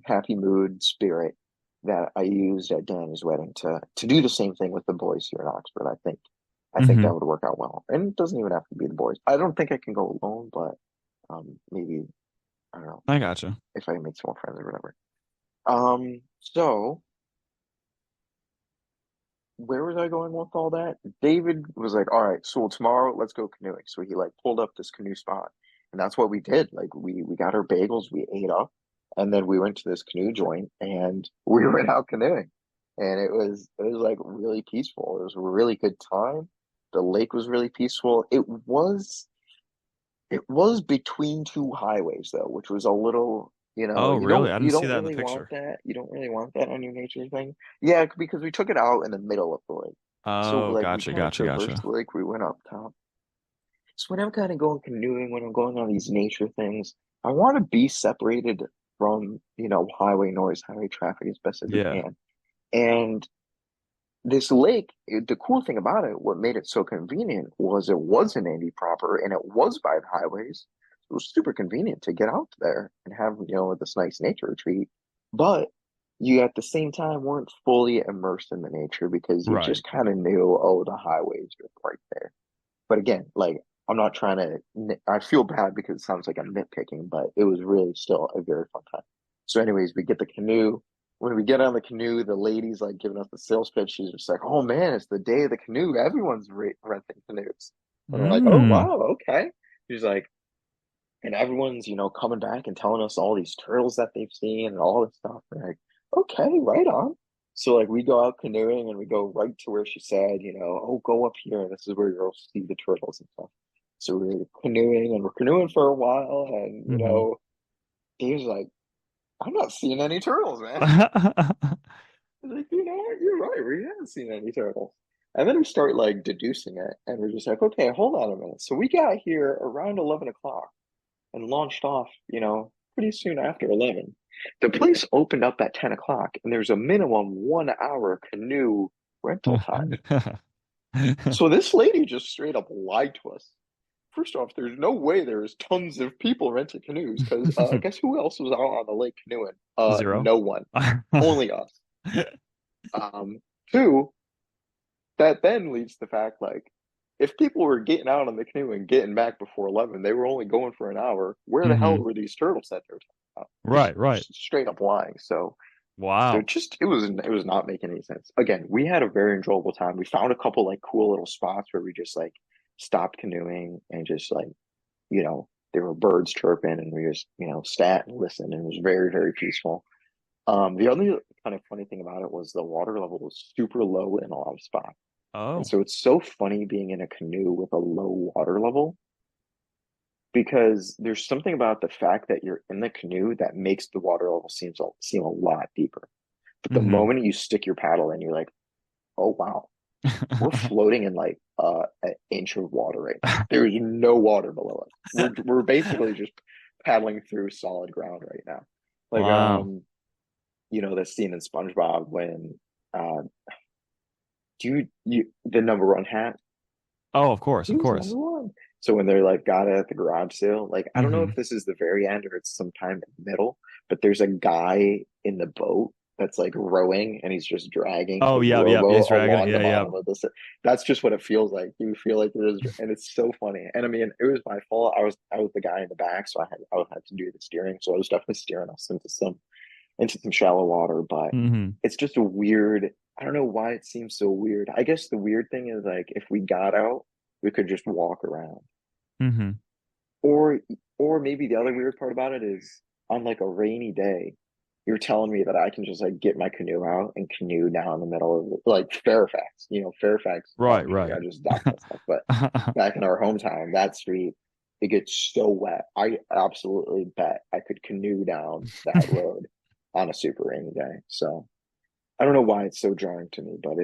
Speaker 2: happy mood spirit that I used at Danny's wedding to do the same thing with the boys here in Oxford. I think
Speaker 1: Hmm.
Speaker 2: that would work out well, and it doesn't even have to be the boys. I don't think I can go alone, but Maybe I don't know
Speaker 1: I gotcha.
Speaker 2: if I make some more friends or whatever. So where was I going with all that? David was like, all right, so tomorrow let's go canoeing. So he like pulled up this canoe spot. And that's what we did. Like we got our bagels, we ate up, and then we went to this canoe joint and we went out canoeing. And it was like really peaceful. It was a really good time. The lake was really peaceful. It was between two highways though, which was a little,
Speaker 1: Oh,
Speaker 2: you
Speaker 1: really?
Speaker 2: don't
Speaker 1: I didn't
Speaker 2: you
Speaker 1: see
Speaker 2: don't
Speaker 1: that in the
Speaker 2: really want
Speaker 1: picture.
Speaker 2: that. You don't really want that on your nature thing. Yeah, because we took it out in the middle of the lake. So
Speaker 1: Oh,
Speaker 2: like we
Speaker 1: gotcha,
Speaker 2: kind of
Speaker 1: gotcha,
Speaker 2: traversed
Speaker 1: gotcha.
Speaker 2: the lake, we went up top. So when I'm kind of going canoeing, when I'm going on these nature things, I want to be separated from, highway noise, highway traffic as best as we
Speaker 1: Yeah.
Speaker 2: can. And this lake, the cool thing about it, what made it so convenient was it was an Indy proper and it was by the highways. It was super convenient to get out there and have, this nice nature retreat. But you at the same time weren't fully immersed in the nature because you
Speaker 1: Right.
Speaker 2: just kind of knew, oh, the highways are right there. But again, like I'm not trying to, I feel bad because it sounds like I'm nitpicking, but it was really still a very fun time. So, anyways, we get the canoe. When we get on the canoe, the lady's like giving us the sales pitch. She's just like, "Oh man, it's the day of the canoe. Everyone's renting canoes." And we're like, "Oh
Speaker 1: Mm.
Speaker 2: wow, okay." She's like, and everyone's coming back and telling us all these turtles that they've seen and all this stuff. We're like, okay, right on. So like we go out canoeing and we go right to where she said, oh, go up here. This is where you'll see the turtles and stuff. So we're canoeing and we're canoeing for a while, and
Speaker 1: Hmm.
Speaker 2: he was like, I'm not seeing any turtles, man. I was like, you know what? You're right. We haven't seen any turtles. And then we start like deducing it, and we're just like, okay, hold on a minute. So we got here around 11 o'clock and launched off, pretty soon after 11. The place opened up at 10 o'clock, and there's a minimum 1 hour canoe rental time. So this lady just straight up lied to us. First off, there's no way there's tons of people renting canoes because guess who else was out on the lake canoeing?
Speaker 1: Zero.
Speaker 2: No one, only us. Um, Two, that then leads to the fact like if people were getting out on the canoe and getting back before 11, they were only going for an hour. Where the hell
Speaker 1: Hmm.
Speaker 2: were these turtles that they were talking about?
Speaker 1: Right, right.
Speaker 2: Just straight up lying. So
Speaker 1: Wow.
Speaker 2: just it was not making any sense. Again, we had a very enjoyable time. We found a couple like cool little spots where we just like stopped canoeing and just like, there were birds chirping and we just, sat and listened and it was very, very peaceful. The other kind of funny thing about it was the water level was super low in a lot of spots. And
Speaker 1: Oh.
Speaker 2: so it's so funny being in a canoe with a low water level because there's something about the fact that you're in the canoe that makes the water level seem a lot deeper. But the
Speaker 1: Hmm.
Speaker 2: moment you stick your paddle in, you're like, oh wow, we're floating in like an inch of water right now. There is no water below us. We're basically just paddling through solid ground right now. Like
Speaker 1: Wow.
Speaker 2: the scene in SpongeBob when uh do you the number one hat?
Speaker 1: Oh, of course,
Speaker 2: He
Speaker 1: of
Speaker 2: was number
Speaker 1: course.
Speaker 2: one. So when they're like got it at the garage sale, like I don't know
Speaker 1: Hmm.
Speaker 2: if this is the very end or it's sometime in the middle, but there's a guy in the boat that's like rowing and he's just dragging
Speaker 1: Oh,
Speaker 2: his
Speaker 1: yeah, yeah.
Speaker 2: rowboat
Speaker 1: He's dragging it.
Speaker 2: along the
Speaker 1: Yeah, yeah.
Speaker 2: bottom of this. That's just what it feels like. You feel like it is, and it's so funny. And I mean, it was my fault. I was the guy in the back, so I had to do the steering. So I was definitely steering us into some shallow water, but
Speaker 1: Hmm.
Speaker 2: it's just a weird. I don't know why it seems so weird. I guess the weird thing is like if we got out, we could just walk around.
Speaker 1: Hmm.
Speaker 2: Or or maybe the other weird part about it is on like a rainy day, you're telling me that I can just like get my canoe out and canoe down the middle of like Fairfax. Fairfax,
Speaker 1: Right,
Speaker 2: maybe
Speaker 1: right.
Speaker 2: I just docked myself, but back in our hometown, that street, it gets so wet. I absolutely bet I could canoe down that road on a super rainy day. So I don't know why it's so jarring to me, but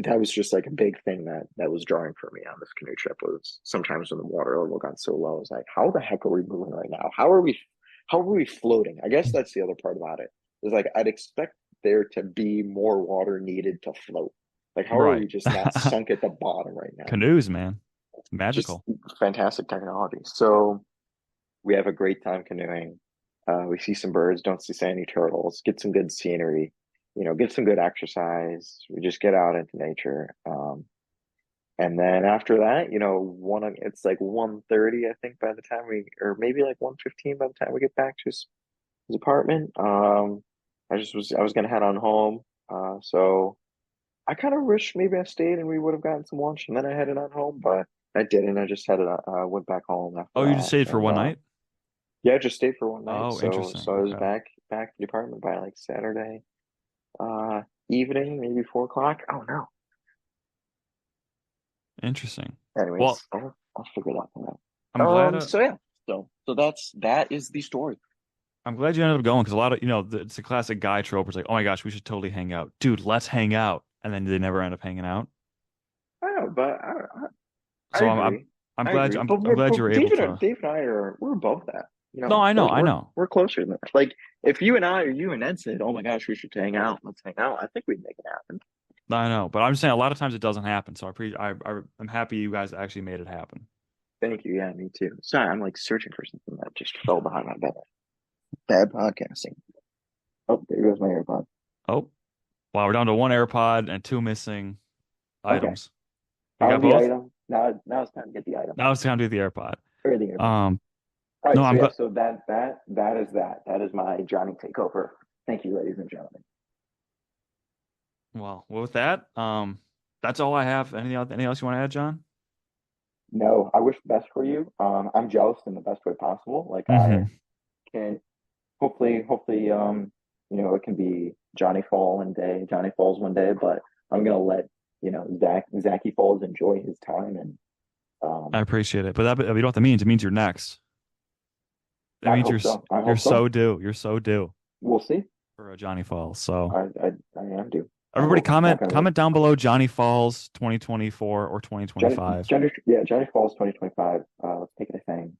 Speaker 2: that was just like a big thing that was jarring for me on this canoe trip was sometimes when the water level got so low, I was like, how the heck are we moving right now? How are we floating? I guess that's the other part about it. Is like I'd expect there to be more water needed to float. Like how are
Speaker 1: Right.
Speaker 2: we just not sunk at the bottom right now?
Speaker 1: Canoes, man. It's
Speaker 2: Just
Speaker 1: magical.
Speaker 2: fantastic technology. So we have a great time canoeing. We see some birds, don't see any turtles, get some good scenery, get some good exercise. We just get out into nature. And then after that, it's like 1:30, I think, by the time or maybe like 1:15 by the time we get back to his apartment. I was gonna head on home. So I kind of wish maybe I stayed and we would have gotten some lunch and then I headed on home, but I didn't. I just went back home after
Speaker 1: Oh, you just
Speaker 2: that.
Speaker 1: stayed for
Speaker 2: And
Speaker 1: one night?
Speaker 2: yeah, I just stayed for one night.
Speaker 1: Oh,
Speaker 2: So
Speaker 1: interesting.
Speaker 2: I was
Speaker 1: Okay.
Speaker 2: back to the apartment by like Saturday uh evening, maybe 4 o'clock. Oh no.
Speaker 1: Interesting. Well,
Speaker 2: Anyways, I'll figure that one out.
Speaker 1: I'm glad
Speaker 2: So yeah. So that is the story.
Speaker 1: I'm glad you ended up going because a lot of, it's a classic guy trope. It's like, oh my gosh, we should totally hang out. Dude, let's hang out. And then they never end up hanging out.
Speaker 2: I know, but I
Speaker 1: So
Speaker 2: agree.
Speaker 1: I'm
Speaker 2: I
Speaker 1: glad
Speaker 2: agree.
Speaker 1: I'm
Speaker 2: But
Speaker 1: I'm glad you were able to.
Speaker 2: Dave and I we're above that.
Speaker 1: No, I know, I know.
Speaker 2: We're closer than that. Like if you and I or you and Ed said, "Oh my gosh, we should hang out. Let's hang out." I think we'd make it happen.
Speaker 1: I know. But I'm just saying a lot of times it doesn't happen. So I'm happy you guys actually made it happen.
Speaker 2: Thank you. Yeah, me too. Sorry, I'm like searching for something that just fell behind my bed. Bad podcasting. Oh, there goes my AirPod.
Speaker 1: Oh, wow, we're down to one AirPod and two missing
Speaker 2: Okay,
Speaker 1: items. You got
Speaker 2: found the
Speaker 1: both?
Speaker 2: item. Now it's time to get the item
Speaker 1: Now it's time to do the AirPod.
Speaker 2: or the AirPod.
Speaker 1: Um,
Speaker 2: All
Speaker 1: no,
Speaker 2: right, so
Speaker 1: I'm
Speaker 2: yeah,
Speaker 1: glad.
Speaker 2: so that is that. That is my Johnny takeover. Thank you, ladies and gentlemen.
Speaker 1: Well, with that, that's all I have. Anything else you want to add, John?
Speaker 2: No, I wish the best for you. I'm jealous in the best way possible. Like I
Speaker 1: Mm-hmm.
Speaker 2: can hopefully, it can be Johnny Falls one day, but I'm gonna let, Zachy Falls enjoy his time and
Speaker 1: I
Speaker 2: um
Speaker 1: appreciate it, but you don't have to mean. It means you're next. It
Speaker 2: I
Speaker 1: means
Speaker 2: hope so. I
Speaker 1: you're
Speaker 2: hope so.
Speaker 1: so due. You're so due
Speaker 2: We'll see.
Speaker 1: for a Johnny Falls. So
Speaker 2: I am due. I
Speaker 1: everybody
Speaker 2: hope. Knock on wood.
Speaker 1: comment down below Johnny Falls 2024 or
Speaker 2: Johnny
Speaker 1: 2025.
Speaker 2: Johnny Falls 2025. Let's make it a thing.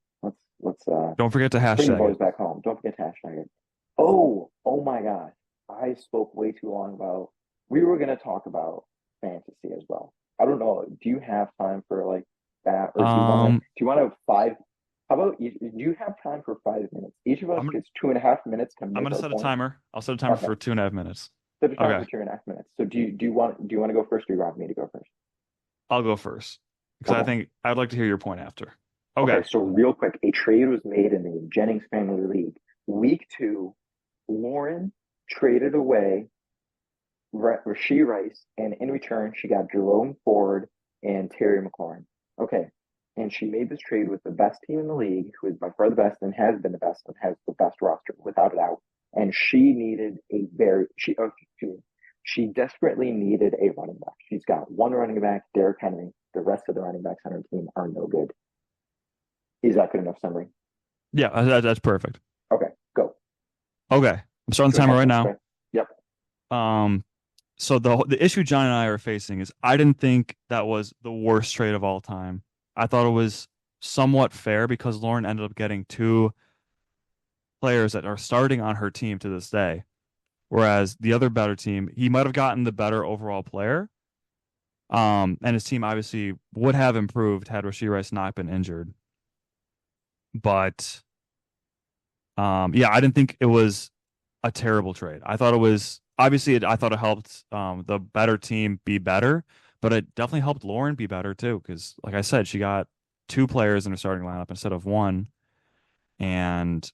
Speaker 2: Let's
Speaker 1: Don't forget to
Speaker 2: bring the
Speaker 1: hashtag
Speaker 2: boys
Speaker 1: it.
Speaker 2: back home. Don't forget to hashtag it. Oh my gosh. I spoke way too long about we were gonna talk about fantasy as well. I don't know. Do you have time for like that? Or
Speaker 1: Um,
Speaker 2: do you wanna have five how about do you have time for 5 minutes? Each of us
Speaker 1: I'm
Speaker 2: gets 2.5 minutes to
Speaker 1: I'm
Speaker 2: make
Speaker 1: gonna
Speaker 2: our
Speaker 1: set a
Speaker 2: point.
Speaker 1: timer. I'll set a timer
Speaker 2: Okay.
Speaker 1: for 2.5 minutes.
Speaker 2: Set a time
Speaker 1: Okay,
Speaker 2: for 2.5 minutes. So do you want to go first or do you want me to go first?
Speaker 1: I'll go first because I
Speaker 2: Okay.
Speaker 1: think I'd like to hear your point after. Okay.
Speaker 2: Okay, so real quick, a trade was made in the Jennings Family League. Week two, Lauren traded away Rasheed Rice, and in return, she got Jerome Ford and Terry McLaurin. Okay, and she made this trade with the best team in the league, who is by far the best and has been the best and has the best roster without a doubt. And she needed she desperately needed a running back. She's got one running back, Derrick Henry. The rest of the running backs on her team are no good. Is that good enough summary?
Speaker 1: Yeah, that's perfect.
Speaker 2: Okay, go.
Speaker 1: Okay, I'm starting the
Speaker 2: Two and a
Speaker 1: timer
Speaker 2: half
Speaker 1: right
Speaker 2: minutes.
Speaker 1: now.
Speaker 2: Right? Yep.
Speaker 1: Um, so the issue John and I are facing is I didn't think that was the worst trade of all time. I thought it was somewhat fair because Lauren ended up getting two players that are starting on her team to this day, whereas the other better team, he might have gotten the better overall player. And his team obviously would have improved had Rashee Rice not been injured. But yeah, I didn't think it was a terrible trade. I thought it was obviously I thought it helped the better team be better, but it definitely helped Lauren be better too. Because like I said, she got two players in her starting lineup instead of one, and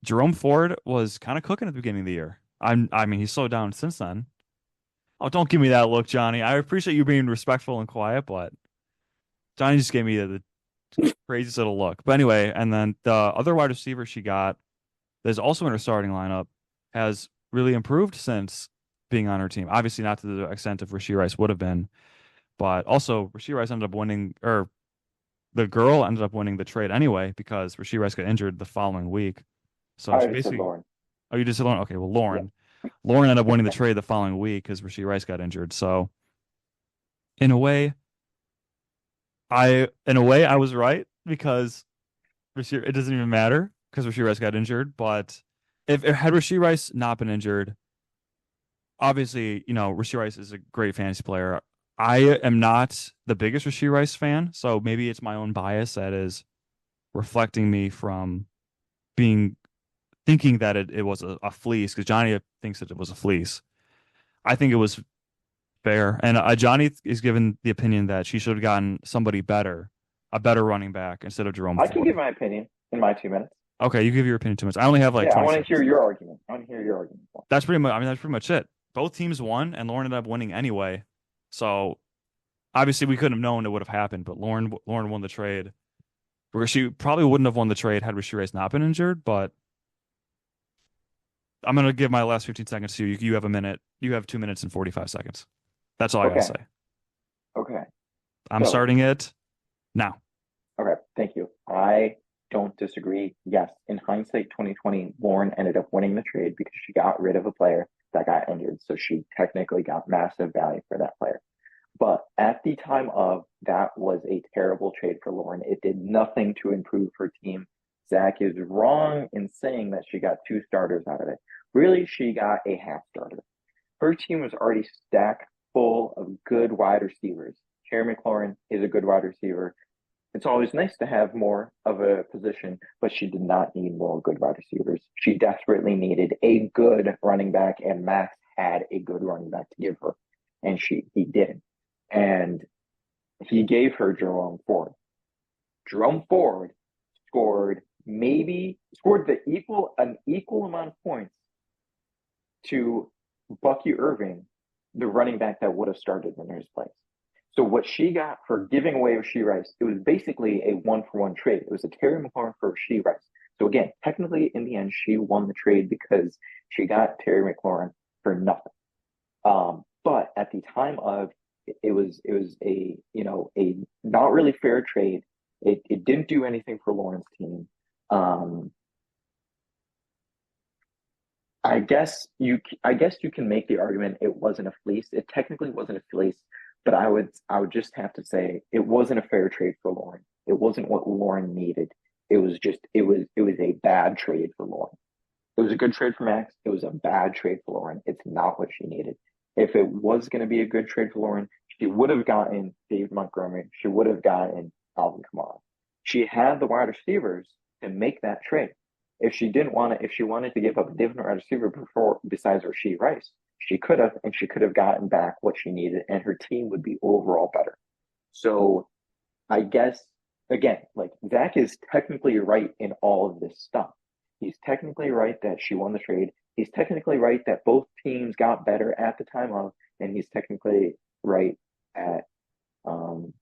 Speaker 1: Jerome Ford was kind of cooking at the beginning of the year. I mean, he's slowed down since then. Oh, don't give me that look, Johnny. I appreciate you being respectful and quiet, but Johnny just gave me the craziest little look. But anyway, and then the other wide receiver she got that's also in her starting lineup has really improved since being on her team. Obviously, not to the extent of Rashee Rice would have been, but also Rashee Rice ended up winning, or the girl ended up winning the trade anyway because Rashee Rice got injured the following week.
Speaker 2: I
Speaker 1: So she
Speaker 2: already said
Speaker 1: basically,
Speaker 2: Lauren.
Speaker 1: oh, you just said Lauren? Okay, well,
Speaker 2: Yeah.
Speaker 1: Lauren ended up winning the trade the following week because Rashee Rice got injured. So in a way, I was right because it doesn't even matter because Rashee Rice got injured. But if had Rashee Rice not been injured, obviously, Rashee Rice is a great fantasy player. I am not the biggest Rashee Rice fan, so maybe it's my own bias that is reflecting me from being thinking that it was a fleece because Johnny thinks that it was a fleece. I think it was Fair. And Johnny is given the opinion that she should have gotten somebody better, a better running back instead of Jerome
Speaker 2: I can give
Speaker 1: Ford.
Speaker 2: my opinion in my 2 minutes.
Speaker 1: Okay, you give your opinion 2 minutes. I only have like
Speaker 2: Yeah, I
Speaker 1: 20
Speaker 2: want to hear
Speaker 1: seconds.
Speaker 2: your argument. I want to hear your argument.
Speaker 1: That's pretty much, I mean, that's pretty much it. Both teams won, and Lauren ended up winning anyway. So obviously, we couldn't have known it would have happened, but Lauren won the trade. Where she probably wouldn't have won the trade had Rishi Rice not been injured. But I'm gonna give my last 15 seconds to you. You have a minute. You have 2 minutes and 45 seconds. That's all I gotta
Speaker 2: Okay.
Speaker 1: say.
Speaker 2: Okay.
Speaker 1: I'm
Speaker 2: So,
Speaker 1: starting it now.
Speaker 2: okay. Thank you. I don't disagree. Yes, in hindsight, 2020, Lauren ended up winning the trade because she got rid of a player that got injured. So she technically got massive value for that player. But at the time of that was a terrible trade for Lauren. It did nothing to improve her team. Zach is wrong in saying that she got two starters out of it. Really, she got a half starter. Her team was already stacked full of good wide receivers. Terry McLaurin is a good wide receiver. It's always nice to have more of a position, but she did not need more good wide receivers. She desperately needed a good running back, and Max had a good running back to give her, and he did. And he gave her Jerome Ford. Jerome Ford scored an equal amount of points to Bucky Irving, the running back that would have started in his place. So what she got for giving away Rasheed Rice, it was basically a 1-for-1 trade. It was a Terry McLaurin for Rasheed Rice. So again, technically in the end, she won the trade because she got Terry McLaurin for nothing. But at the time of it was a not really fair trade. It didn't do anything for Lauren's team. Um, I guess you can make the argument it wasn't a fleece. It technically wasn't a fleece, but I would just have to say it wasn't a fair trade for Lauren. It wasn't what Lauren needed. It was a bad trade for Lauren. It was a good trade for Max. It was a bad trade for Lauren. It's not what she needed. If it was going to be a good trade for Lauren, she would have gotten Dave Montgomery. She would have gotten Alvin Kamara. She had the wide receivers to make that trade. If she wanted to give up a different wide receiver besides Rasheed Rice, she could have, and she could have gotten back what she needed, and her team would be overall better. So I guess again, like Zach is technically right in all of this stuff. He's technically right that she won the trade. He's technically right that both teams got better at the time of, and he's technically right at um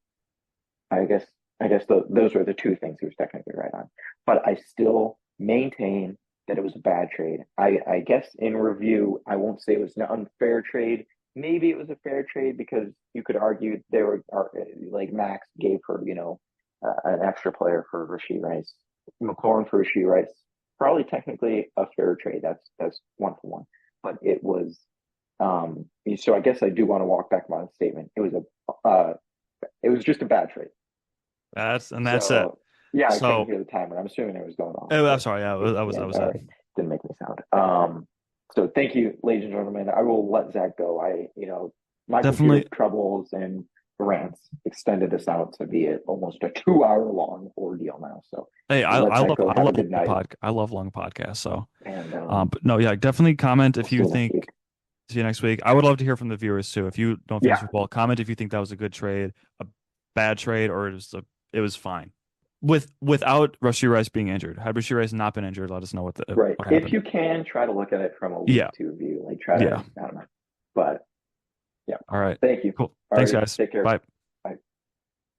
Speaker 2: those were the two things he was technically right on. But I still maintain that it was a bad trade. I guess in review, I won't say it was an unfair trade. Maybe it was a fair trade because you could argue they were like Max gave her, an extra player for Rasheed Rice, McLaurin for Rasheed Rice. Probably technically a fair trade. That's 1-for-1, but it was. So I guess I do want to walk back my statement. It was just a bad trade.
Speaker 1: That's it.
Speaker 2: So yeah, I couldn't
Speaker 1: So
Speaker 2: hear the timer. I'm assuming it was going off,
Speaker 1: oh, I'm
Speaker 2: but
Speaker 1: sorry. Yeah,
Speaker 2: yeah,
Speaker 1: that was
Speaker 2: all
Speaker 1: it.
Speaker 2: right. Didn't make any sound. So thank you, ladies and gentlemen. I will let Zach go. My computer
Speaker 1: Definitely,
Speaker 2: troubles and rants extended this out to be almost a 2 hour long ordeal now. So
Speaker 1: hey,
Speaker 2: I'll let Zach go.
Speaker 1: I
Speaker 2: Have a
Speaker 1: love
Speaker 2: good night,
Speaker 1: I love long podcasts. So,
Speaker 2: and
Speaker 1: but no, yeah, definitely comment
Speaker 2: we'll
Speaker 1: if
Speaker 2: see
Speaker 1: you
Speaker 2: you next
Speaker 1: think.
Speaker 2: week.
Speaker 1: See you next week. I would love to hear from the viewers too. If you don't fantasy
Speaker 2: Yeah,
Speaker 1: football, comment if you think that was a good trade, a bad trade, or it was fine. Without Rushy Rice being injured. Had Rushy Rice not been injured, let us know
Speaker 2: right.
Speaker 1: what
Speaker 2: If
Speaker 1: happened.
Speaker 2: you can, try to look at it from a week
Speaker 1: Yeah,
Speaker 2: two view. Like try to,
Speaker 1: yeah.
Speaker 2: I don't know, but yeah.
Speaker 1: All right.
Speaker 2: Thank you.
Speaker 1: Cool.
Speaker 2: All
Speaker 1: Thanks,
Speaker 2: right.
Speaker 1: guys.
Speaker 2: Take care.
Speaker 1: Bye.